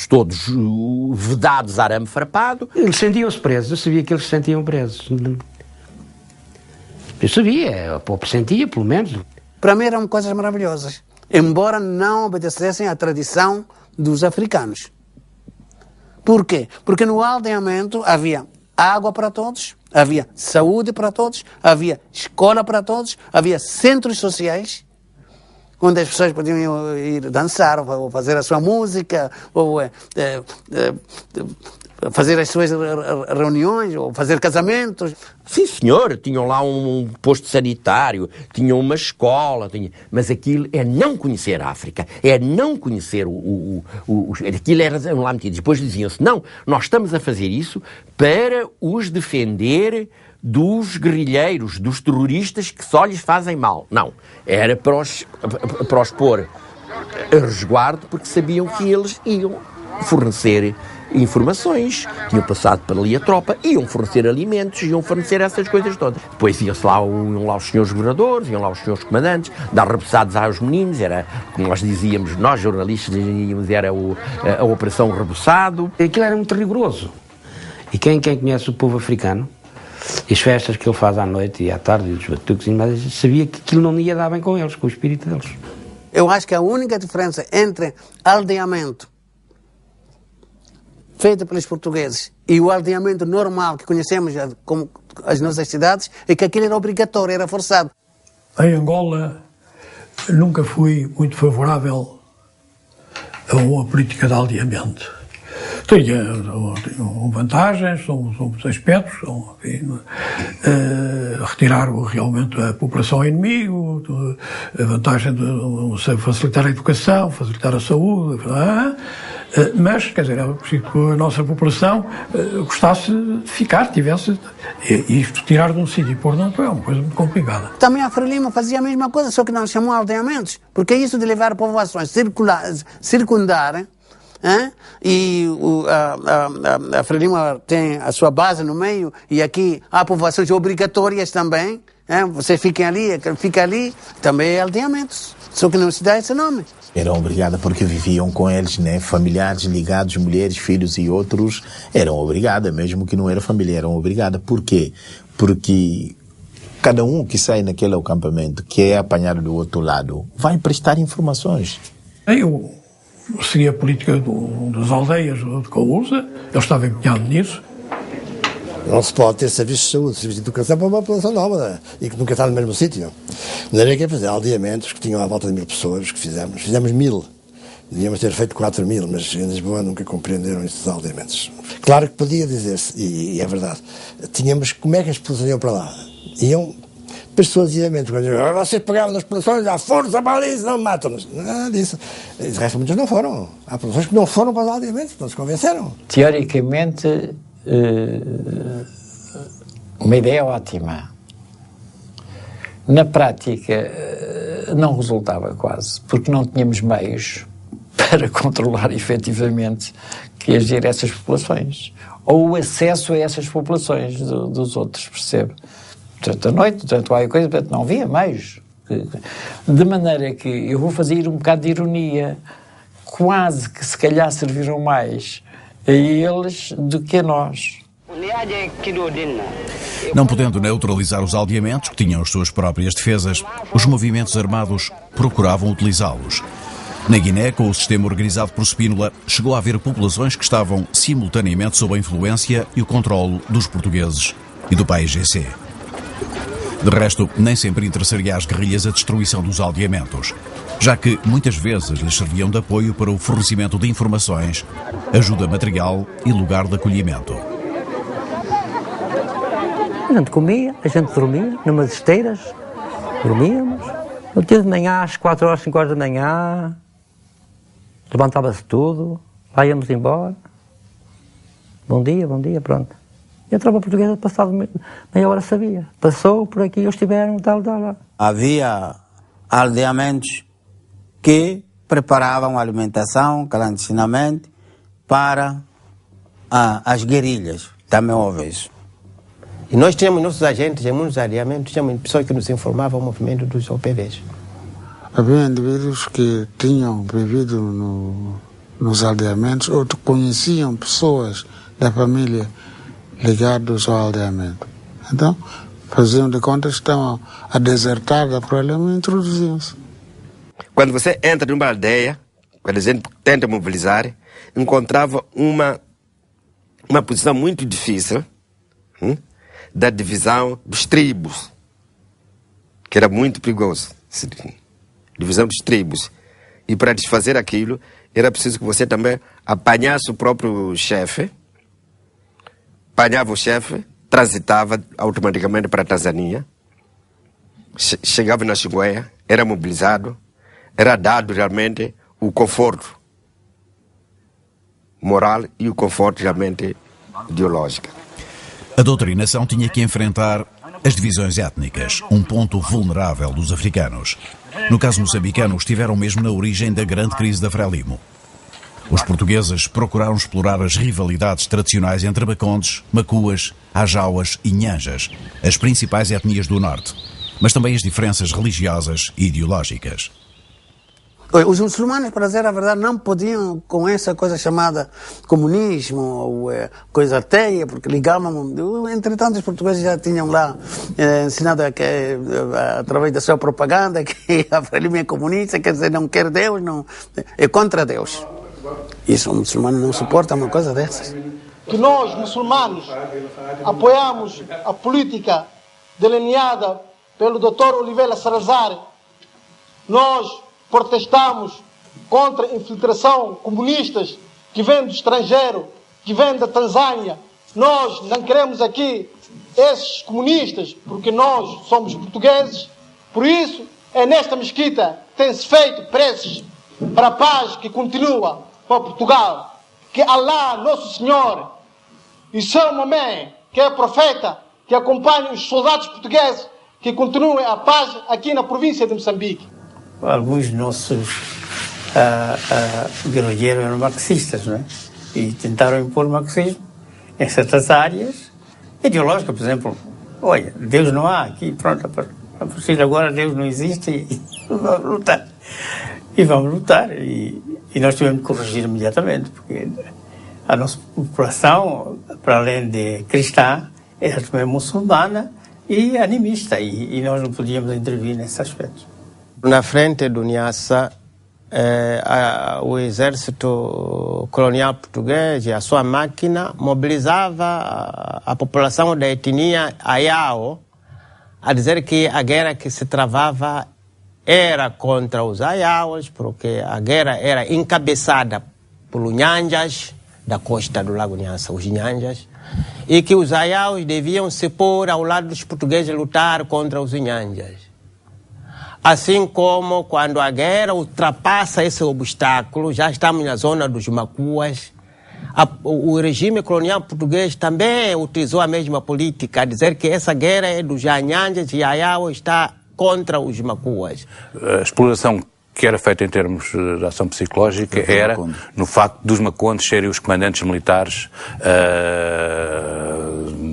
todos vedados a arame farpado. Eles sentiam-se presos, eu sabia que eles se sentiam presos. Eu sabia, ou pressentia, pelo menos. Para mim eram coisas maravilhosas, embora não obedecessem à tradição dos africanos. Por quê? Porque no aldeamento havia água para todos, havia saúde para todos, havia escola para todos, havia centros sociais, onde as pessoas podiam ir dançar, ou fazer a sua música, ou fazer as suas reuniões, ou fazer casamentos. Sim, senhor, tinham lá um posto sanitário, tinham uma escola, mas aquilo é não conhecer a África, é não conhecer aquilo era lá metido. Depois diziam-se, não, nós estamos a fazer isso para os defender dos guerrilheiros, dos terroristas que só lhes fazem mal. Não, era para os pôr a resguardo, porque sabiam que eles iam fornecer informações, tinham passado para ali a tropa, iam fornecer alimentos, iam fornecer essas coisas todas. Depois iam lá os senhores governadores, iam lá os senhores comandantes, dar repousados aos meninos, era, como nós dizíamos, nós jornalistas dizíamos, era a Operação Rebuçado. Aquilo era muito rigoroso. E quem conhece o povo africano, as festas que ele faz à noite e à tarde, e os batuques, mas sabia que aquilo não ia dar bem com eles, com o espírito deles. Eu acho que a única diferença entre aldeamento feito pelos portugueses e o aldeamento normal que conhecemos como as nossas cidades é que aquilo era obrigatório, era forçado. Em Angola nunca fui muito favorável a uma política de aldeamento. Tinha vantagens, são aspectos, retirar realmente a população inimigo, a vantagem de facilitar a educação, facilitar a saúde, mas, quer dizer, era preciso que a nossa população gostasse de ficar, tivesse, e isto tirar de um sítio e pôr não é uma coisa muito complicada. Também a Frelimo fazia a mesma coisa, só que não chamou aldeamentos, porque isso de levar povoações circundar, e a Frelimo tem a sua base no meio, e aqui há povoações obrigatórias também, você fica ali, também é aldeamentos, só que não se dá esse nome. Eram obrigadas porque viviam com eles, né? Familiares ligados, mulheres, filhos e outros, eram obrigadas, mesmo que não era família, eram obrigadas. Por quê? Porque cada um que sai naquele acampamento, que é apanhado do outro lado, vai prestar informações. Eu segui a política das aldeias de Coulusa, eu estava empenhado nisso. Não se pode ter serviços de saúde, serviços de educação para uma população nova, e que nunca está no mesmo sítio. Não era que fazer aldeamentos que tinham à volta de 1000 pessoas, que fizemos 1000. Devíamos ter feito 4000, mas em Lisboa nunca compreenderam estes aldeamentos. Claro que podia dizer-se, e é verdade, tínhamos, como é que as populações iam para lá? Iam persuasivamente, vocês pegavam nas populações, à força, para ali, não matam-nos. Nada disso. De resto, muitos não foram. Há populações que não foram para os aldeamentos, não se convenceram. Teoricamente, uma ideia ótima. Na prática, não resultava quase, porque não tínhamos meios para controlar efetivamente que agir essas populações, ou o acesso a essas populações dos outros, percebe? Durante a noite, durante qualquer coisa, não havia meios. De maneira que eu vou fazer um bocado de ironia, quase que se calhar serviram mais a eles do que a nós. Não podendo neutralizar os aldeamentos, que tinham as suas próprias defesas, os movimentos armados procuravam utilizá-los. Na Guiné, com o sistema organizado por Spínola, chegou a haver populações que estavam simultaneamente sob a influência e o controle dos portugueses e do PAIGC. De resto, nem sempre interessaria às guerrilhas a destruição dos aldeamentos, já que muitas vezes lhes serviam de apoio para o fornecimento de informações, ajuda material e lugar de acolhimento. A gente comia, a gente dormia, numas esteiras, dormíamos. No dia de manhã, às 4 horas, 5 horas da manhã, levantava-se tudo, lá íamos embora. Bom dia, pronto. E a tropa portuguesa, passado meia hora, sabia. Passou por aqui, eles estiveram, tal. Havia aldeamentos que preparavam alimentação clandestinamente para as guerrilhas. Também houve isso. E nós tínhamos nossos agentes em muitos aldeamentos, tínhamos pessoas que nos informavam o movimento dos OPVs. Havia indivíduos que tinham vivido nos aldeamentos ou conheciam pessoas da família ligados ao aldeamento. Então, faziam de conta que estão a desertar da problema e introduziam-se. Quando você entra numa aldeia, quando a gente tenta mobilizar, encontrava uma posição muito difícil da divisão dos tribos, que era muito perigoso. Divisão dos tribos. E para desfazer aquilo, era preciso que você também apanhasse o próprio chefe, apanhava o chefe, transitava automaticamente para a Tanzânia, chegava na Xingueia, era mobilizado, era dado realmente o conforto moral e o conforto realmente ideológico. A doutrinação tinha que enfrentar as divisões étnicas, um ponto vulnerável dos africanos. No caso moçambicano, estiveram mesmo na origem da grande crise da Frelimo. Os portugueses procuraram explorar as rivalidades tradicionais entre Macondes, Macuas, Ajauas e Nhanjas, as principais etnias do Norte, mas também as diferenças religiosas e ideológicas. Os muçulmanos, para dizer a verdade, não podiam com essa coisa chamada comunismo ou coisa ateia, porque ligavam. Entretanto, os portugueses já tinham lá ensinado através da sua propaganda que a Frelimo é comunista, quer dizer, não quer Deus, não, é contra Deus. Isso, o muçulmano não suporta uma coisa dessas. Que nós, muçulmanos, apoiamos a política delineada pelo Dr. Oliveira Salazar. Nós protestamos contra a infiltração comunistas que vem do estrangeiro, que vem da Tanzânia. Nós não queremos aqui esses comunistas, porque nós somos portugueses. Por isso, é nesta mesquita que tem-se feito preces para a paz que continua para Portugal. Que Allah, Nosso Senhor, e seu Mamé, que é profeta, que acompanhe os soldados portugueses, que continuem a paz aqui na província de Moçambique. Alguns nossos guerrilheiros eram marxistas, não é? E tentaram impor o marxismo em certas áreas ideológicas, por exemplo, olha, Deus não há aqui, pronto, a partir de agora Deus não existe e vamos lutar. E vamos lutar. E nós tivemos que corrigir imediatamente, porque a nossa população, para além de cristã, era também muçulmana e animista, e nós não podíamos intervir nesse aspecto. Na frente do Niassa, o exército colonial português e a sua máquina mobilizava a população da etnia Ayao a dizer que a guerra que se travava era contra os Ayaos, porque a guerra era encabeçada por Nhanjas, da costa do Lago Niassa, os Nhanjas, e que os Ayaos deviam se pôr ao lado dos portugueses e lutar contra os Nhanjas. Assim como quando a guerra ultrapassa esse obstáculo, já estamos na zona dos Macuas, o regime colonial português também utilizou a mesma política, a dizer que essa guerra é dos Nhanjas e Ayao está contra os Macuas. A exploração que era feita em termos de ação psicológica era no facto dos Macondes serem os comandantes militares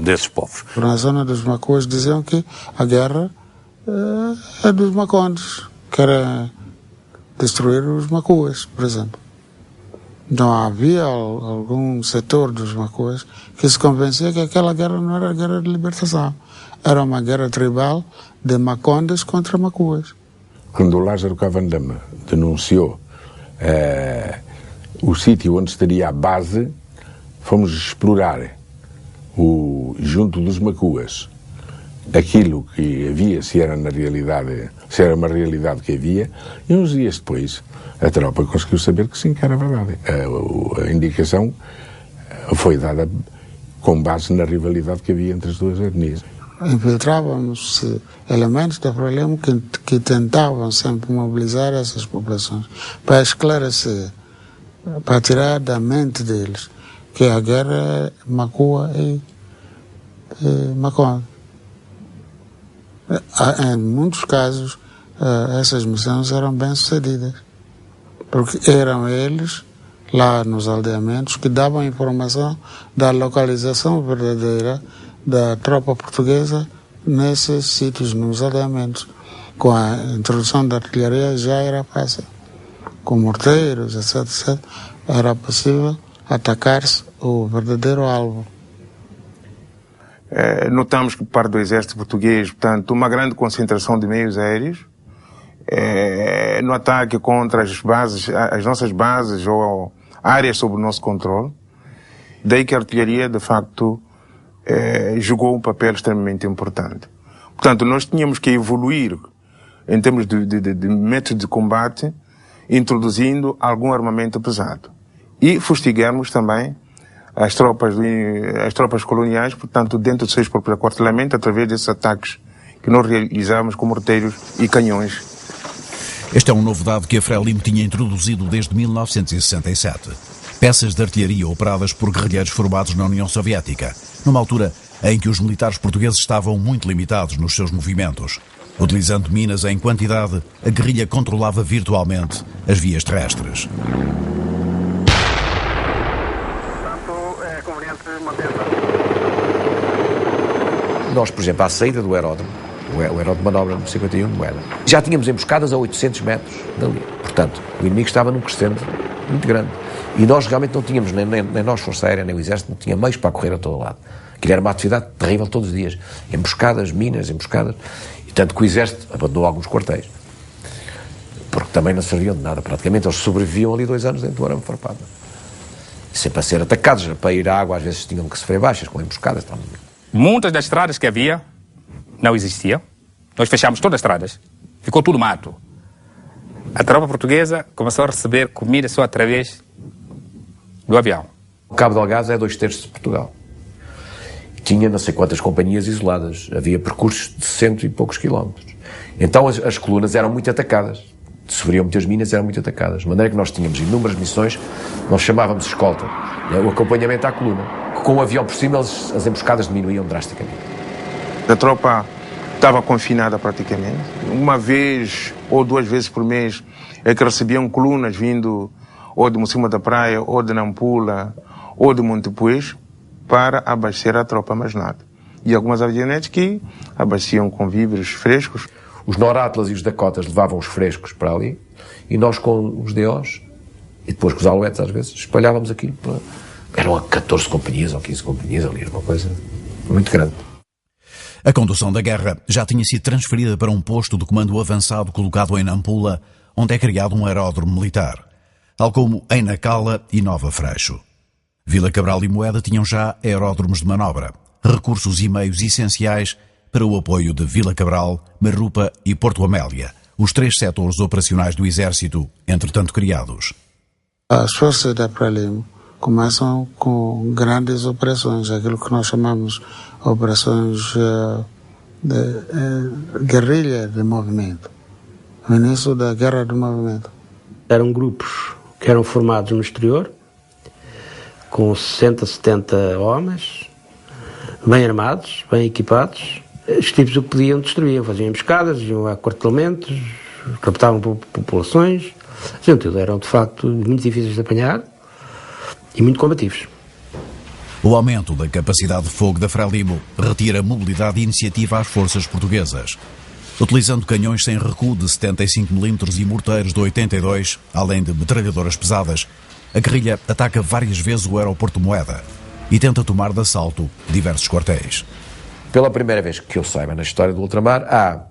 desses povos. Na zona dos Macuas diziam que a guerra é dos Macondes, que era destruir os Macuas, por exemplo. Então havia algum setor dos Macuas que se convencia que aquela guerra não era guerra de libertação, era uma guerra tribal de Macondes contra Macuas. Quando o Lázaro Cavandama denunciou o sítio onde estaria a base, fomos explorar junto dos Macuas aquilo que havia, se era uma realidade que havia, e uns dias depois a tropa conseguiu saber que sim, que era verdade. A indicação foi dada com base na rivalidade que havia entre as duas etnias. Infiltrávamos elementos da Frelimo que tentavam sempre mobilizar essas populações para esclarecer, para tirar da mente deles que a guerra é Macua e Maconde. Em muitos casos, essas missões eram bem-sucedidas, porque eram eles, lá nos aldeamentos, que davam informação da localização verdadeira da tropa portuguesa nesses sítios, nos aldeamentos. Com a introdução da artilharia já era fácil. Com morteiros, etc., era possível atacar-se o verdadeiro alvo. Notamos que parte do exército português, portanto, uma grande concentração de meios aéreos no ataque contra as nossas bases ou áreas sob o nosso controle. Daí que a artilharia, de facto, jogou um papel extremamente importante. Portanto, nós tínhamos que evoluir em termos de método de combate, introduzindo algum armamento pesado. E fustigarmos também as tropas coloniais, portanto, dentro dos seus próprios aquartelamentos, através desses ataques que nós realizávamos com morteiros e canhões. Este é um novo dado que a Frelimo tinha introduzido desde 1967. Peças de artilharia operadas por guerrilheiros formados na União Soviética, numa altura em que os militares portugueses estavam muito limitados nos seus movimentos. Utilizando minas em quantidade, a guerrilha controlava virtualmente as vias terrestres. Nós, por exemplo, à saída do aeródromo, o aeródromo de manobra no 51 de Moeda, já tínhamos emboscadas a 800 metros dali. Portanto, o inimigo estava num crescente muito grande. E nós realmente não tínhamos, nem nós, Força Aérea, nem o Exército, não tinha meios para correr a todo lado. Aquilo era uma atividade terrível todos os dias. Emboscadas, minas, emboscadas. E tanto que o Exército abandonou alguns quartéis. Porque também não serviam de nada, praticamente. Eles sobreviviam ali 2 anos dentro do arame farpado. Sempre a ser atacados. Para ir à água, às vezes tinham que sofrer baixas com emboscadas. Muitas das estradas que havia não existiam. Nós fechámos todas as estradas. Ficou tudo mato. A tropa portuguesa começou a receber comida só através do avião. O Cabo Delgado é 2/3 de Portugal. Tinha não sei quantas companhias isoladas. Havia percursos de 100 e poucos quilómetros. Então as colunas eram muito atacadas. Sofriam muitas minas, eram muito atacadas. De maneira que nós tínhamos inúmeras missões, nós chamávamos de escolta, o acompanhamento à coluna. Com o avião por cima, as emboscadas diminuíam drasticamente. A tropa estava confinada praticamente. Uma vez ou 2 vezes por mês é que recebiam colunas vindo ou de Mocima da Praia, ou de Nampula, ou de Montepuez, para abastecer a tropa, mais nada. E algumas avionetes que abasteciam com víveres frescos. Os Noratlas e os Dakotas levavam os frescos para ali, e nós com os DOs, e depois com os Alouetes às vezes, espalhávamos aquilo para... Eram 14 companhias ou 15 companhias ali, uma coisa muito grande. A condução da guerra já tinha sido transferida para um posto de comando avançado colocado em Nampula, onde é criado um aeródromo militar, tal como em Nacala e Nova Freixo. Vila Cabral e Moeda tinham já aeródromos de manobra, recursos e meios essenciais para o apoio de Vila Cabral, Marrupa e Porto Amélia, os 3 setores operacionais do Exército, entretanto criados. As forças da Frelimo começam com grandes operações, aquilo que nós chamamos operações de guerrilha de movimento, o início da guerra de movimento. Eram grupos que eram formados no exterior, com 60, 70 homens, bem armados, bem equipados. Os tipos o que podiam destruíam, faziam emboscadas, iam a quartelamentos, captavam populações. Eram de facto muito difíceis de apanhar e muito combativos. O aumento da capacidade de fogo da Frelimo retira mobilidade e iniciativa às forças portuguesas. Utilizando canhões sem recuo de 75mm e morteiros de 82, além de metralhadoras pesadas, a guerrilha ataca várias vezes o aeroporto de Moeda e tenta tomar de assalto diversos quartéis. Pela primeira vez que eu saiba na história do ultramar, há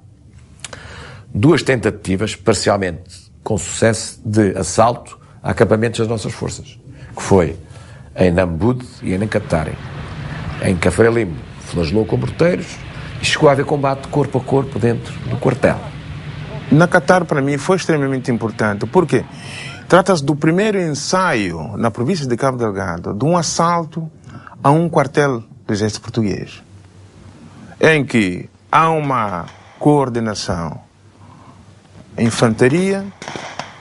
2 tentativas, parcialmente com sucesso, de assalto a acampamentos das nossas forças, que foi em Nambude e em Nancatari. Em Cafrelimo flagelou com morteiros e chegou a haver combate corpo a corpo dentro do quartel. Nancatari, para mim, foi extremamente importante. Por quê? Trata-se do primeiro ensaio na província de Cabo Delgado de um assalto a um quartel do Exército Português, em que há uma coordenação, infantaria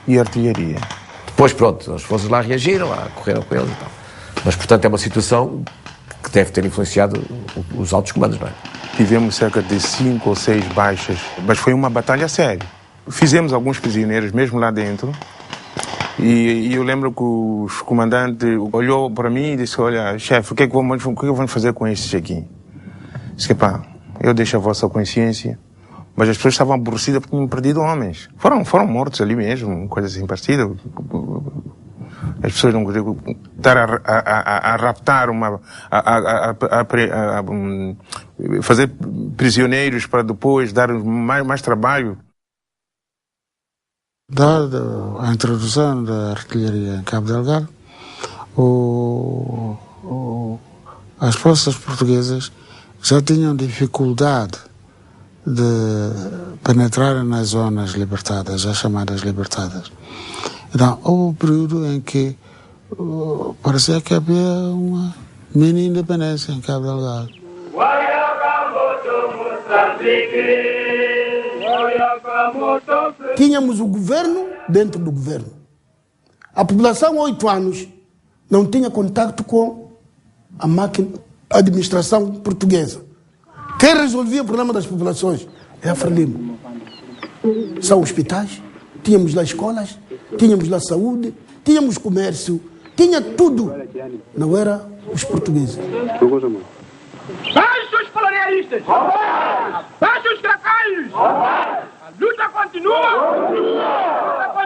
e artilharia. Depois, pronto, as forças lá reagiram, lá correram com eles e tal. Mas, portanto, é uma situação que deve ter influenciado os altos comandos, não é? Tivemos cerca de 5 ou 6 baixas, mas foi uma batalha séria. Fizemos alguns prisioneiros mesmo lá dentro. E eu lembro que o comandante olhou para mim e disse: olha, chefe, o que é que vamos fazer com estes aqui? Disse: pá, eu deixo a vossa consciência. Mas as pessoas estavam aborrecidas porque tinham perdido homens. Foram mortos ali mesmo, coisa assim parecida. As pessoas não queriam estar a raptar fazer prisioneiros para depois dar mais trabalho. Dada a introdução da artilharia em Cabo Delgado, as forças portuguesas já tinham dificuldade de penetrar nas zonas libertadas, as chamadas libertadas. Então, houve um período em que parecia que havia uma mini independência em Cabo Delgado. Tínhamos o governo dentro do governo. A população, 8 anos, não tinha contato com a máquina, a administração portuguesa. Quem resolvia o problema das populações é a Frelimo. São hospitais, tínhamos lá escolas, tínhamos lá saúde, tínhamos comércio, tinha tudo. Não era os portugueses. Baixos colonialistas! comunistas! Abaixo os cracaios! A luta continua!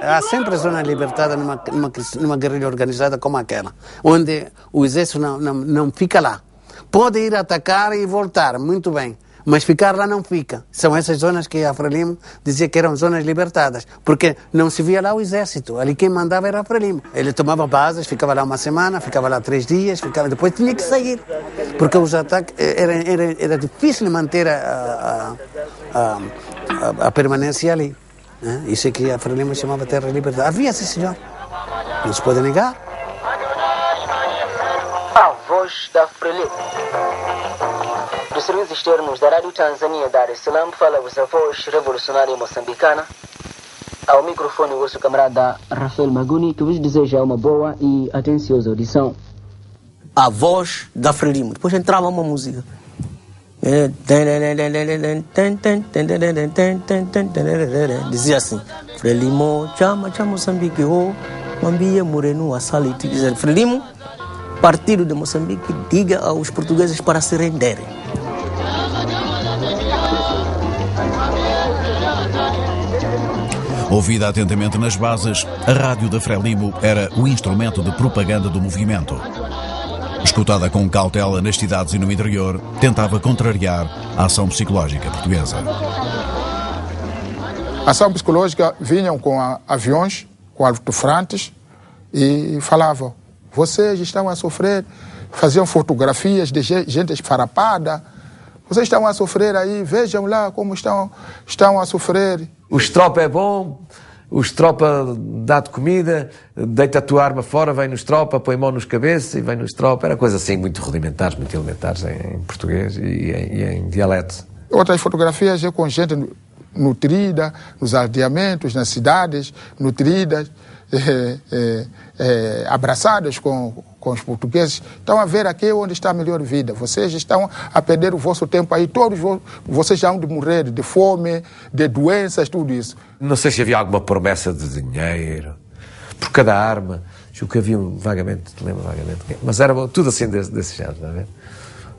Há sempre zona libertada numa guerrilha organizada como aquela, onde o exército não fica lá. Pode ir atacar e voltar, muito bem, mas ficar lá não fica. São essas zonas que a Frelimo dizia que eram zonas libertadas, porque não se via lá o exército. Ali quem mandava era a Frelimo. Ele tomava bases, ficava lá uma semana, ficava lá 3 dias, depois tinha que sair, porque os ataques era difícil manter a permanência ali. Isso é que a Frelimo chamava terra libertada. Havia, sim, senhor. Não se pode negar. A voz da Frelimo. Dos serviços externos da Rádio Tanzânia Dar es Salaam, fala-vos a voz revolucionária moçambicana. Ao microfone, o vosso camarada Rafael Maguni, que vos deseja uma boa e atenciosa audição. A voz da Frelimo. Depois entrava uma música. Dizia assim: Frelimo, chama Moçambique, Mambia Moreno, Assalite. Dizia: Frelimo, Partido de Moçambique, diga aos portugueses para se renderem. Ouvida atentamente nas bases, a rádio da Frelimo era o instrumento de propaganda do movimento. Escutada com cautela nas cidades e no interior, tentava contrariar a ação psicológica portuguesa. A ação psicológica vinham com aviões, com alto-falantes e falavam: vocês estão a sofrer, faziam fotografias de gente esfarapada, vocês estão a sofrer aí, vejam lá como estão a sofrer. Os tropa é bom, os tropa dá-te comida, deita a tua arma fora, vem nos tropa, põe mão nos cabeças e vem nos tropa. Era coisa assim muito rudimentares, muito elementares em português e em dialeto. Outras fotografias é com gente nutrida, nos aldeamentos, nas cidades, nutridas, abraçadas com os portugueses. Estão a ver aqui onde está a melhor vida. Vocês estão a perder o vosso tempo aí. Todos vocês já vão de morrer de fome, de doenças, tudo isso. Não sei se havia alguma promessa de dinheiro por cada arma. Acho que havia vagamente, te lembro vagamente. Mas era tudo assim desse género, não é?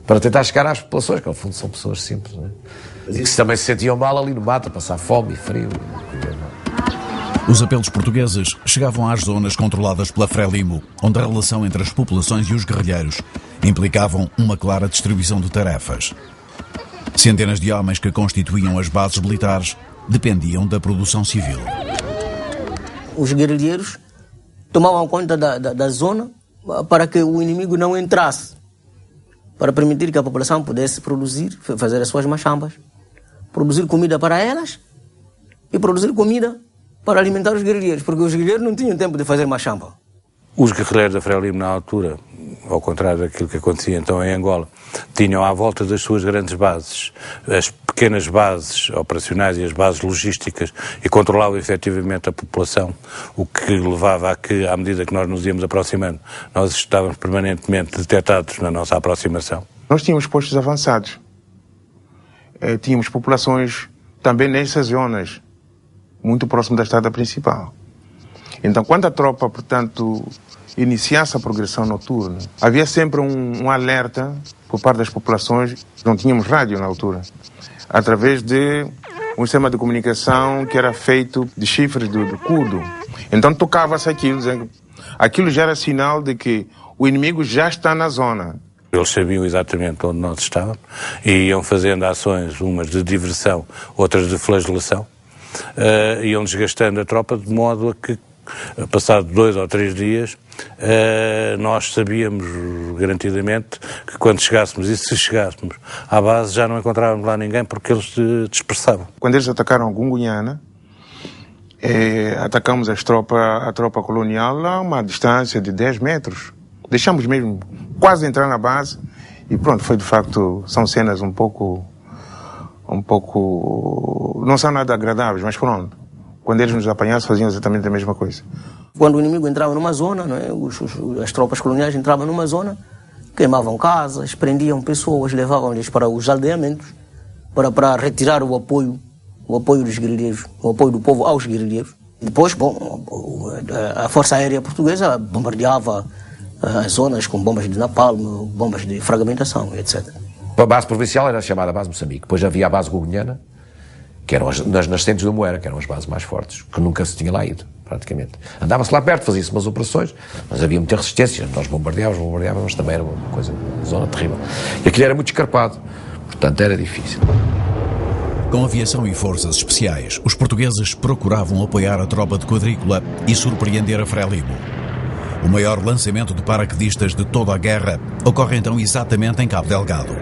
Para tentar chegar às populações, que ao fundo são pessoas simples, não é? E que também se sentiam mal ali no mato, a passar fome e frio. Os apelos portugueses chegavam às zonas controladas pela Frelimo, onde a relação entre as populações e os guerrilheiros implicavam uma clara distribuição de tarefas. Centenas de homens que constituíam as bases militares dependiam da produção civil. Os guerrilheiros tomavam conta da zona para que o inimigo não entrasse, para permitir que a população pudesse produzir, fazer as suas machambas, produzir comida para elas e produzir comida para alimentar os guerrilheiros, porque os guerrilheiros não tinham tempo de fazer machamba. Os guerrilheiros da Frelimo, na altura, ao contrário daquilo que acontecia então em Angola, tinham à volta das suas grandes bases, as pequenas bases operacionais e as bases logísticas, e controlavam efetivamente a população, o que levava a que, à medida que nós nos íamos aproximando, nós estávamos permanentemente detectados na nossa aproximação. Nós tínhamos postos avançados, tínhamos populações também nessas zonas, muito próximo da estrada principal. Então, quando a tropa, portanto, iniciasse a progressão noturna, havia sempre um alerta por parte das populações. Não tínhamos rádio na altura, através de um sistema de comunicação que era feito de chifres do cudo. Então tocava-se aquilo, dizendo, aquilo já era sinal de que o inimigo já está na zona. Eles sabiam exatamente onde nós estávamos e iam fazendo ações, umas de diversão, outras de flagelação. Iam desgastando a tropa de modo a que, passado 2 ou 3 dias, nós sabíamos garantidamente que quando chegássemos, e se chegássemos à base, já não encontrávamos lá ninguém porque eles se dispersavam. Quando eles atacaram Gungunhana, atacamos a tropa colonial a uma distância de 10 metros. Deixamos mesmo quase entrar na base e pronto, foi de facto, são cenas um pouco, não são nada agradáveis, mas pronto. Quando eles nos apanhassem, faziam exatamente a mesma coisa. Quando o inimigo entrava numa zona, não é? As tropas coloniais entravam numa zona, queimavam casas, prendiam pessoas, levavam-lhes para os aldeamentos, para retirar o apoio dos guerrilheiros, o apoio do povo aos guerrilheiros. Depois, a Força Aérea Portuguesa bombardeava as zonas com bombas de napalm, bombas de fragmentação, etc. A base provincial era chamada base Moçambique. Depois havia a base Guguniana, que eram nas nascentes do Moera, que eram as bases mais fortes, que nunca se tinha lá ido, praticamente. Andava-se lá perto, fazia-se umas operações, mas havia muita resistência. Nós bombardeávamos, mas também era uma coisa, uma zona terrível. E aquilo era muito escarpado, portanto era difícil. Com aviação e forças especiais, os portugueses procuravam apoiar a tropa de quadrícula e surpreender a Frelimo. O maior lançamento de paraquedistas de toda a guerra ocorre então exatamente em Cabo Delgado,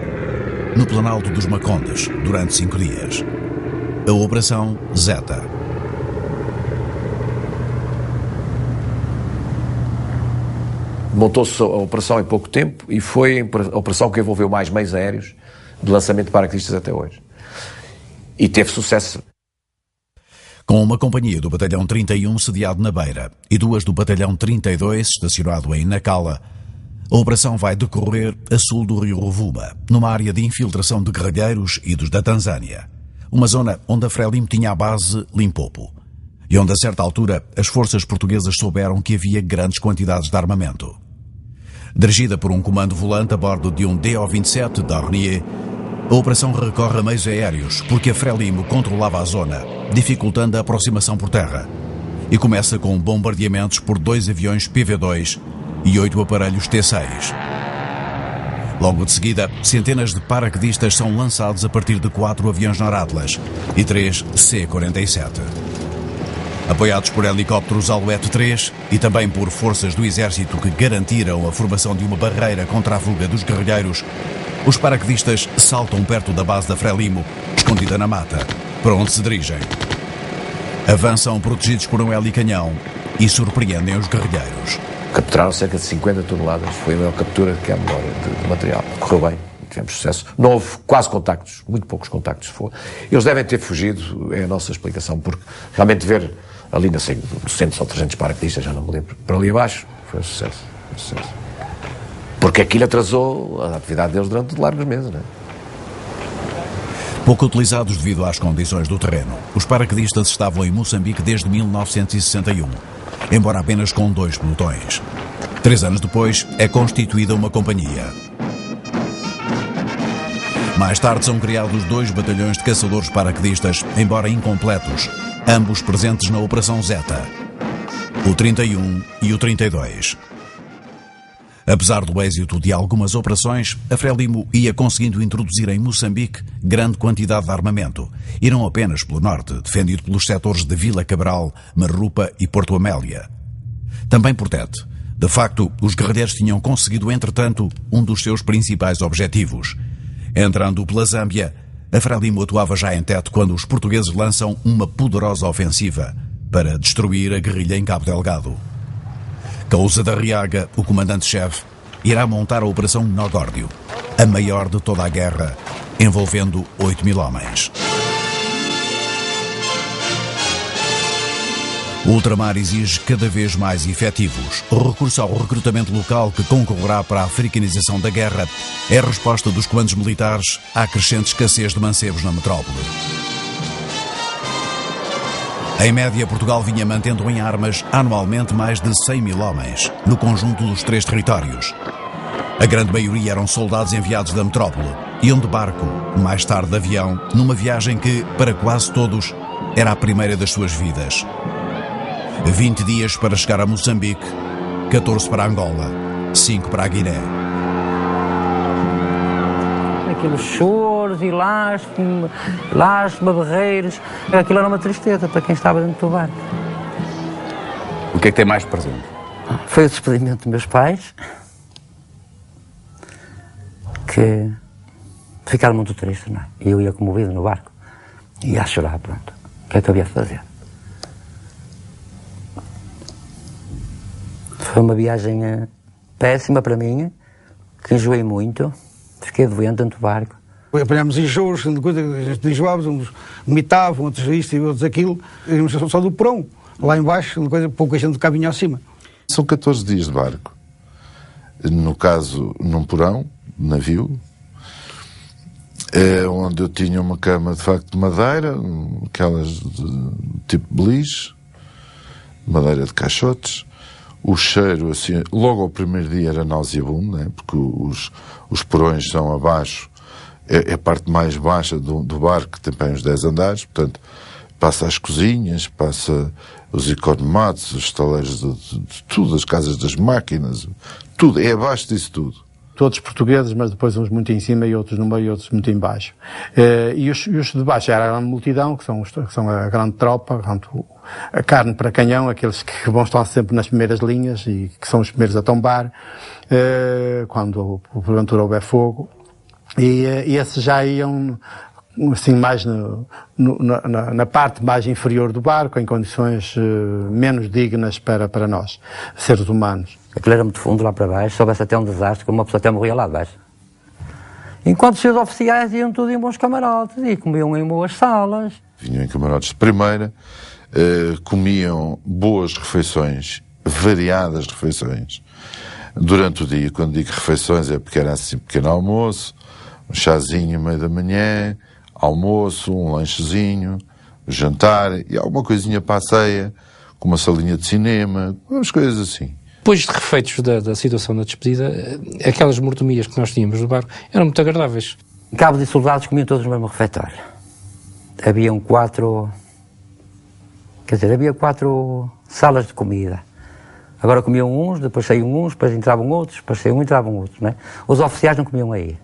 no Planalto dos Macondes, durante 5 dias. A Operação Zeta. Montou-se a operação em pouco tempo e foi a operação que envolveu mais meios aéreos de lançamento de paraquedistas até hoje. E teve sucesso. Com uma companhia do Batalhão 31 sediado na Beira e 2 do Batalhão 32 estacionado em Nacala, a operação vai decorrer a sul do rio Rovuma, numa área de infiltração de guerrilheiros e dos da Tanzânia, uma zona onde a Frelimo tinha a base Limpopo, e onde a certa altura as forças portuguesas souberam que havia grandes quantidades de armamento. Dirigida por um comando volante a bordo de um DO-27 da Dornier, a operação recorre a meios aéreos porque a Frelimo controlava a zona, dificultando a aproximação por terra, e começa com bombardeamentos por 2 aviões PV-2 e 8 aparelhos T-6. Logo de seguida, centenas de paraquedistas são lançados a partir de 4 aviões Noratlas e 3 C-47. Apoiados por helicópteros Alouette 3 e também por forças do exército que garantiram a formação de uma barreira contra a fuga dos guerrilheiros, os paraquedistas saltam perto da base da Frelimo, escondida na mata, para onde se dirigem. Avançam protegidos por um helicanhão e surpreendem os guerrilheiros. Capturaram cerca de 50 toneladas, foi a maior captura que há memória de material. Correu bem, tivemos sucesso. Não houve quase contactos, muito poucos contactos. Eles devem ter fugido, é a nossa explicação, porque realmente ver ali, não sei, 200 ou 300 paraquedistas, já não me lembro, para ali abaixo, foi um sucesso. Foi um sucesso. Porque aquilo atrasou a atividade deles durante largos meses, não é? Pouco utilizados devido às condições do terreno, os paraquedistas estavam em Moçambique desde 1961, embora apenas com 2 pelotões. 3 anos depois, é constituída uma companhia. Mais tarde são criados 2 batalhões de caçadores paraquedistas, embora incompletos, ambos presentes na Operação Zeta, o 31 e o 32. Apesar do êxito de algumas operações, a Frelimo ia conseguindo introduzir em Moçambique grande quantidade de armamento, e não apenas pelo norte, defendido pelos setores de Vila Cabral, Marrupa e Porto Amélia. Também por Tete. De facto, os guerrilheiros tinham conseguido, entretanto, um dos seus principais objetivos. Entrando pela Zâmbia, a Frelimo atuava já em Tete quando os portugueses lançam uma poderosa ofensiva para destruir a guerrilha em Cabo Delgado. Cousa da Riaga, o comandante-chefe, irá montar a Operação Nogórdio, a maior de toda a guerra, envolvendo 8.000 homens. O ultramar exige cada vez mais efetivos. O recurso ao recrutamento local que concorrerá para a africanização da guerra é a resposta dos comandos militares à crescente escassez de mancebos na metrópole. Em média, Portugal vinha mantendo em armas anualmente mais de 100.000 homens, no conjunto dos 3 territórios. A grande maioria eram soldados enviados da metrópole, iam de barco, mais tarde de avião, numa viagem que, para quase todos, era a primeira das suas vidas. 20 dias para chegar a Moçambique, 14 para Angola, 5 para a Guiné. Aqueles choros e lastre-me, barreiros, aquilo era uma tristeza para quem estava dentro do barco. O que é que tem mais presente? Foi o despedimento dos meus pais, que ficaram muito tristes, não é? E eu ia comovido no barco, ia a chorar, pronto. O que é que eu havia de fazer? Foi uma viagem péssima para mim, que enjoei muito. Fiquei doente dentro do barco. Apanhámos enjoos, enjoávamos, uns vomitavam, outros isto e outros aquilo. Íamos só do porão, lá embaixo, pouca gente cá vinha acima. São 14 dias de barco. No caso, num porão, navio, onde eu tinha uma cama de facto de madeira, aquelas de tipo beliche, madeira de caixotes. O cheiro, assim, logo ao primeiro dia era nauseabundo, né? Porque os porões são abaixo, é a parte mais baixa do barco, que tem bem uns 10 andares, portanto, passa as cozinhas, passa os economatos, os estaleiros de tudo, as casas das máquinas, tudo, é abaixo disso tudo. Todos portugueses, mas depois uns muito em cima e outros no meio e outros muito em baixo. E os de baixo era a grande multidão, que são a grande tropa, a carne para canhão, aqueles que vão estar sempre nas primeiras linhas e que são os primeiros a tombar, quando porventura houver fogo. E esses já iam assim mais na parte mais inferior do barco, em condições menos dignas para nós, seres humanos. Aquilo era muito fundo lá para baixo, se houvesse até um desastre, como uma pessoa até morria lá de baixo. Enquanto os seus oficiais iam tudo em bons camarotes e comiam em boas salas. Vinham em camarotes de primeira, comiam boas refeições, variadas refeições, durante o dia. Quando digo refeições é porque era assim, pequeno almoço, um chazinho à meia da manhã, almoço, um lanchezinho, jantar e alguma coisinha para a ceia, com uma salinha de cinema, umas coisas assim. Depois de refeitos da situação da despedida, aquelas mordomias que nós tínhamos no barco eram muito agradáveis. Cabos e soldados comiam todos no mesmo refeitório. Havia 4 salas de comida. Agora comiam uns, depois saíam uns, depois entravam outros, depois saíam e entravam outros, né? Os oficiais não comiam aí.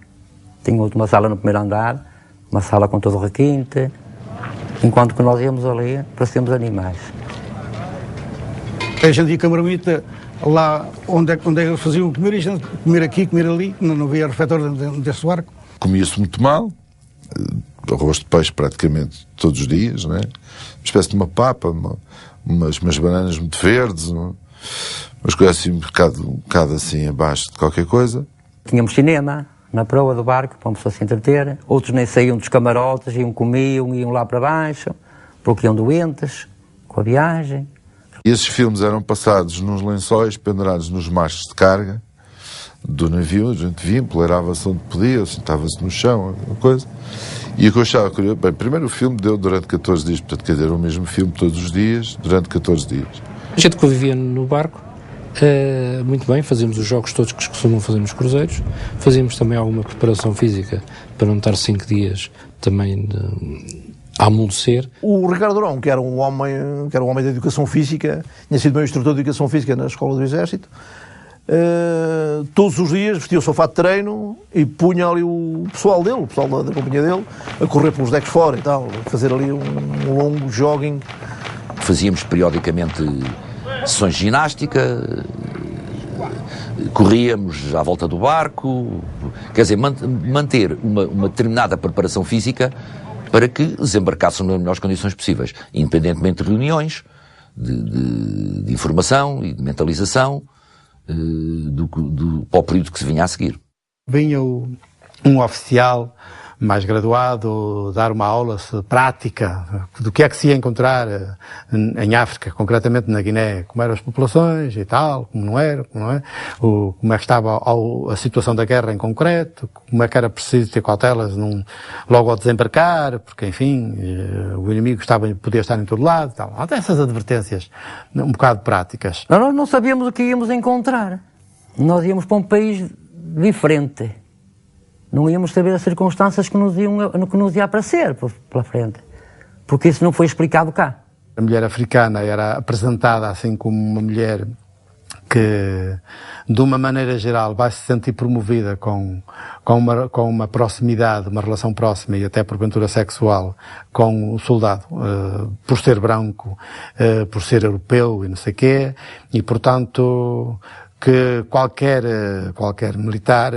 Tinham uma sala no primeiro andar, uma sala com todo o requinte, enquanto que nós íamos ali, parecíamos animais. A gente ia com a marmita lá onde eles faziam comer, e a gente comer aqui, comer ali, não havia refeitório desse barco. Comia-se muito mal, arroz de peixe praticamente todos os dias, né? Uma espécie de uma papa, umas bananas muito verdes, umas coisas assim, um bocado assim abaixo de qualquer coisa. Tínhamos cinema na proa do barco, para uma pessoa se entreter. Outros nem saíam dos camarotes, iam lá para baixo, porque iam doentes, com a viagem. E esses filmes eram passados nos lençóis, pendurados nos mastros de carga do navio. A gente via, empoleirava-se onde podia, sentava-se no chão, alguma coisa. E o que eu achava curioso, bem, primeiro o filme deu durante 14 dias, portanto, quer dizer, o mesmo filme todos os dias, durante 14 dias. A gente que vivia no barco, muito bem, fazíamos os jogos todos que costumam fazer nos cruzeiros, fazíamos também alguma preparação física para não estar 5 dias também a amolecer. O Ricardo Durão, que era um homem da educação física, tinha sido meu instrutor de educação física na escola do Exército, todos os dias vestia o seu fato de treino e punha ali o pessoal dele, o pessoal da companhia dele, a correr pelos decks fora e tal, fazer ali um longo jogging. Fazíamos periodicamente sessões de ginástica, corríamos à volta do barco, quer dizer, manter uma determinada preparação física para que desembarcassem nas melhores condições possíveis, independentemente de reuniões, de informação e de mentalização, para o período que se vinha a seguir. Vinha um oficial mais graduado dar uma aula prática do que é que se ia encontrar em África, concretamente na Guiné, como eram as populações e tal, como não é, como é que estava a situação da guerra em concreto, como é que era preciso ter cautelas logo ao desembarcar, porque enfim, o inimigo podia estar em todo lado e tal. Até essas advertências um bocado práticas. Nós não sabíamos o que íamos encontrar. Nós íamos para um país diferente. Não íamos saber as circunstâncias que nos ia aparecer pela frente. Porque isso não foi explicado cá. A mulher africana era apresentada assim como uma mulher que, de uma maneira geral, vai se sentir promovida com uma proximidade, uma relação próxima e até porventura sexual com o soldado, por ser branco, por ser europeu e não sei o quê, e portanto que qualquer militar,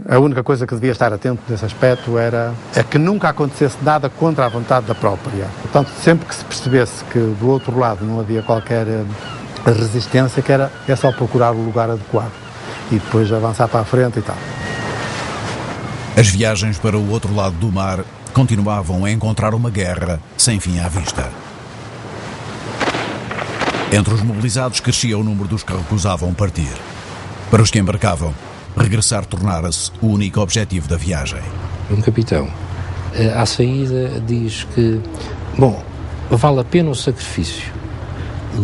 a única coisa que devia estar atento nesse aspecto era que nunca acontecesse nada contra a vontade da própria. Portanto, sempre que se percebesse que do outro lado não havia qualquer resistência, que é só procurar o lugar adequado e depois avançar para a frente e tal. As viagens para o outro lado do mar continuavam a encontrar uma guerra sem fim à vista. Entre os mobilizados crescia o número dos que recusavam partir. Para os que embarcavam, regressar tornara-se o único objetivo da viagem. Um capitão, à saída, diz que, vale a pena o sacrifício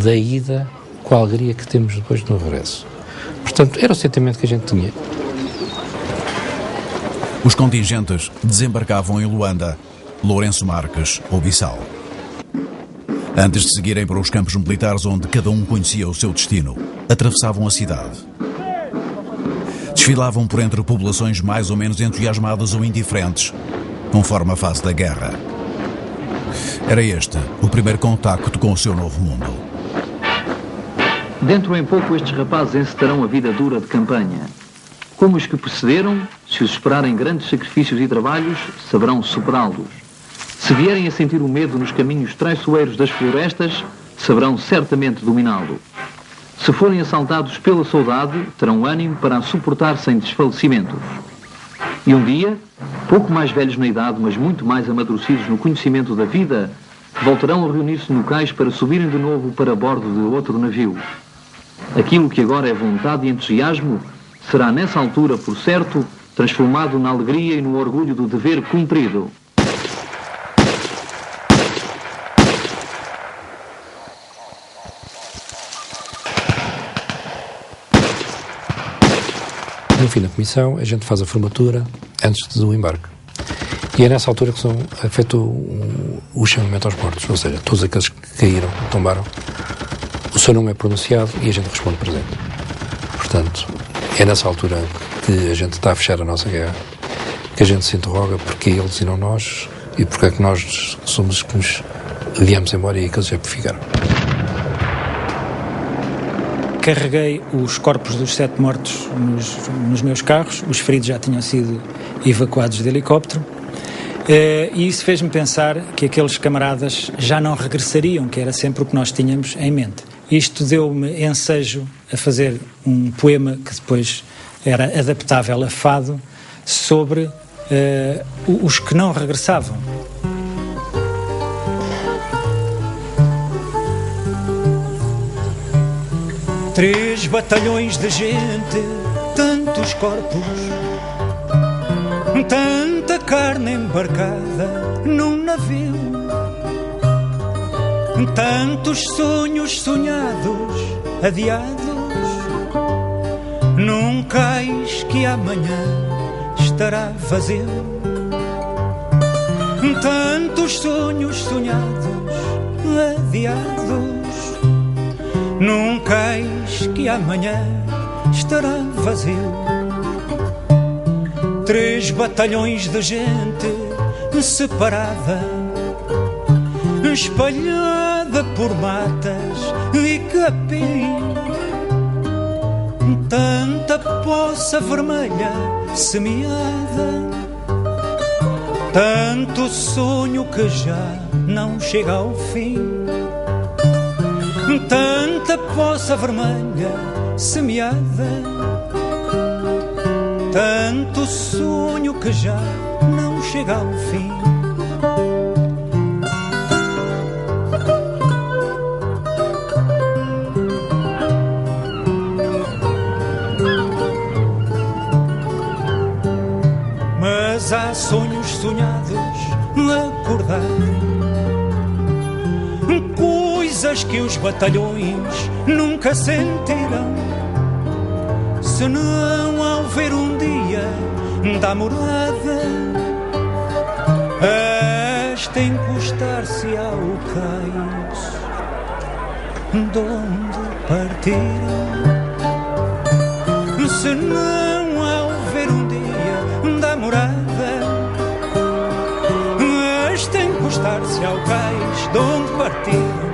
da ida com a alegria que temos depois no regresso. Portanto, era o sentimento que a gente tinha. Os contingentes desembarcavam em Luanda, Lourenço Marques ou Bissau. Antes de seguirem para os campos militares onde cada um conhecia o seu destino, atravessavam a cidade. Desfilavam por entre populações mais ou menos entusiasmadas ou indiferentes, conforme a fase da guerra. Era este o primeiro contacto com o seu novo mundo. Dentro em pouco estes rapazes encetarão a vida dura de campanha. Como os que precederam, se os esperarem grandes sacrifícios e trabalhos, saberão superá-los. Se vierem a sentir o medo nos caminhos traiçoeiros das florestas, saberão certamente dominá-lo. Se forem assaltados pela saudade, terão ânimo para a suportar sem desfalecimentos. E um dia, pouco mais velhos na idade, mas muito mais amadurecidos no conhecimento da vida, voltarão a reunir-se no cais para subirem de novo para bordo de outro navio. Aquilo que agora é vontade e entusiasmo, será nessa altura, por certo, transformado na alegria e no orgulho do dever cumprido. No fim da comissão, a gente faz a formatura antes do embarque. E é nessa altura que é feito o chamamento aos mortos, ou seja, todos aqueles que caíram, tombaram, o seu nome é pronunciado e a gente responde presente. Portanto, é nessa altura que a gente está a fechar a nossa guerra, que a gente se interroga porque eles e não nós, e porque é que nós somos que nos viemos embora e aqueles já ficaram. Carreguei os corpos dos 7 mortos nos meus carros, os feridos já tinham sido evacuados de helicóptero, e isso fez-me pensar que aqueles camaradas já não regressariam, que era sempre o que nós tínhamos em mente. Isto deu-me ensejo a fazer um poema que depois era adaptável a fado sobre os que não regressavam. Três batalhões de gente, tantos corpos, tanta carne embarcada num navio, tantos sonhos sonhados, adiados, num cais que amanhã estará vazio. Tantos sonhos sonhados, adiados, num cais que amanhã estará vazio. Três batalhões de gente separada, espalhada por matas e capim, tanta poça vermelha semeada, tanto sonho que já não chega ao fim. Tanta poça vermelha semeada, tanto sonho que já não chega ao fim. Mas há sonhos sonhados a acordar, coisas que os batalhões nunca sentiram, se não ao ver um dia da morada esta encostar-se ao cais de onde partiram, se não ao ver um dia da morada esta encostar-se ao cais de onde partiram.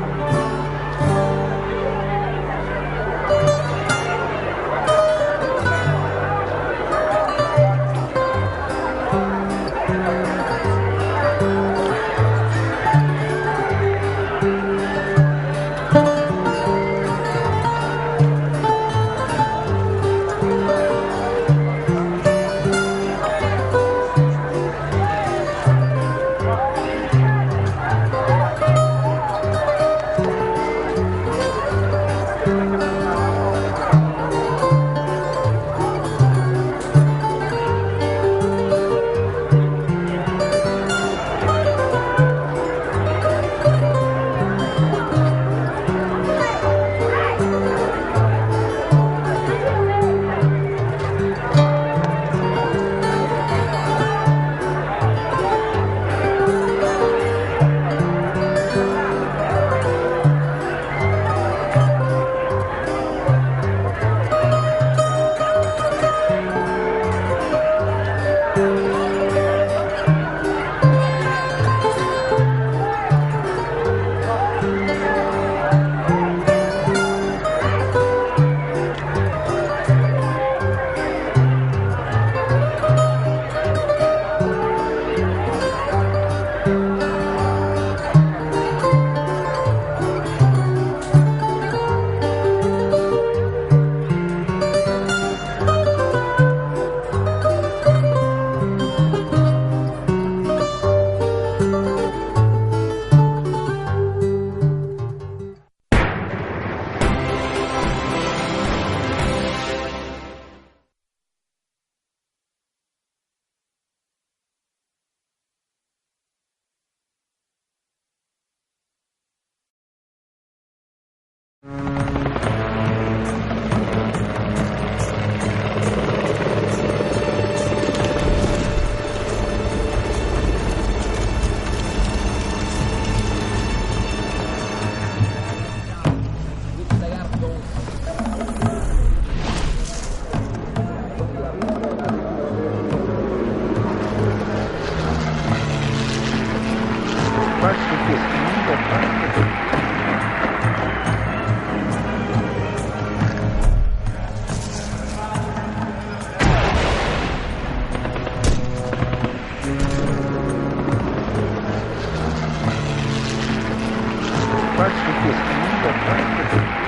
Parte do texto,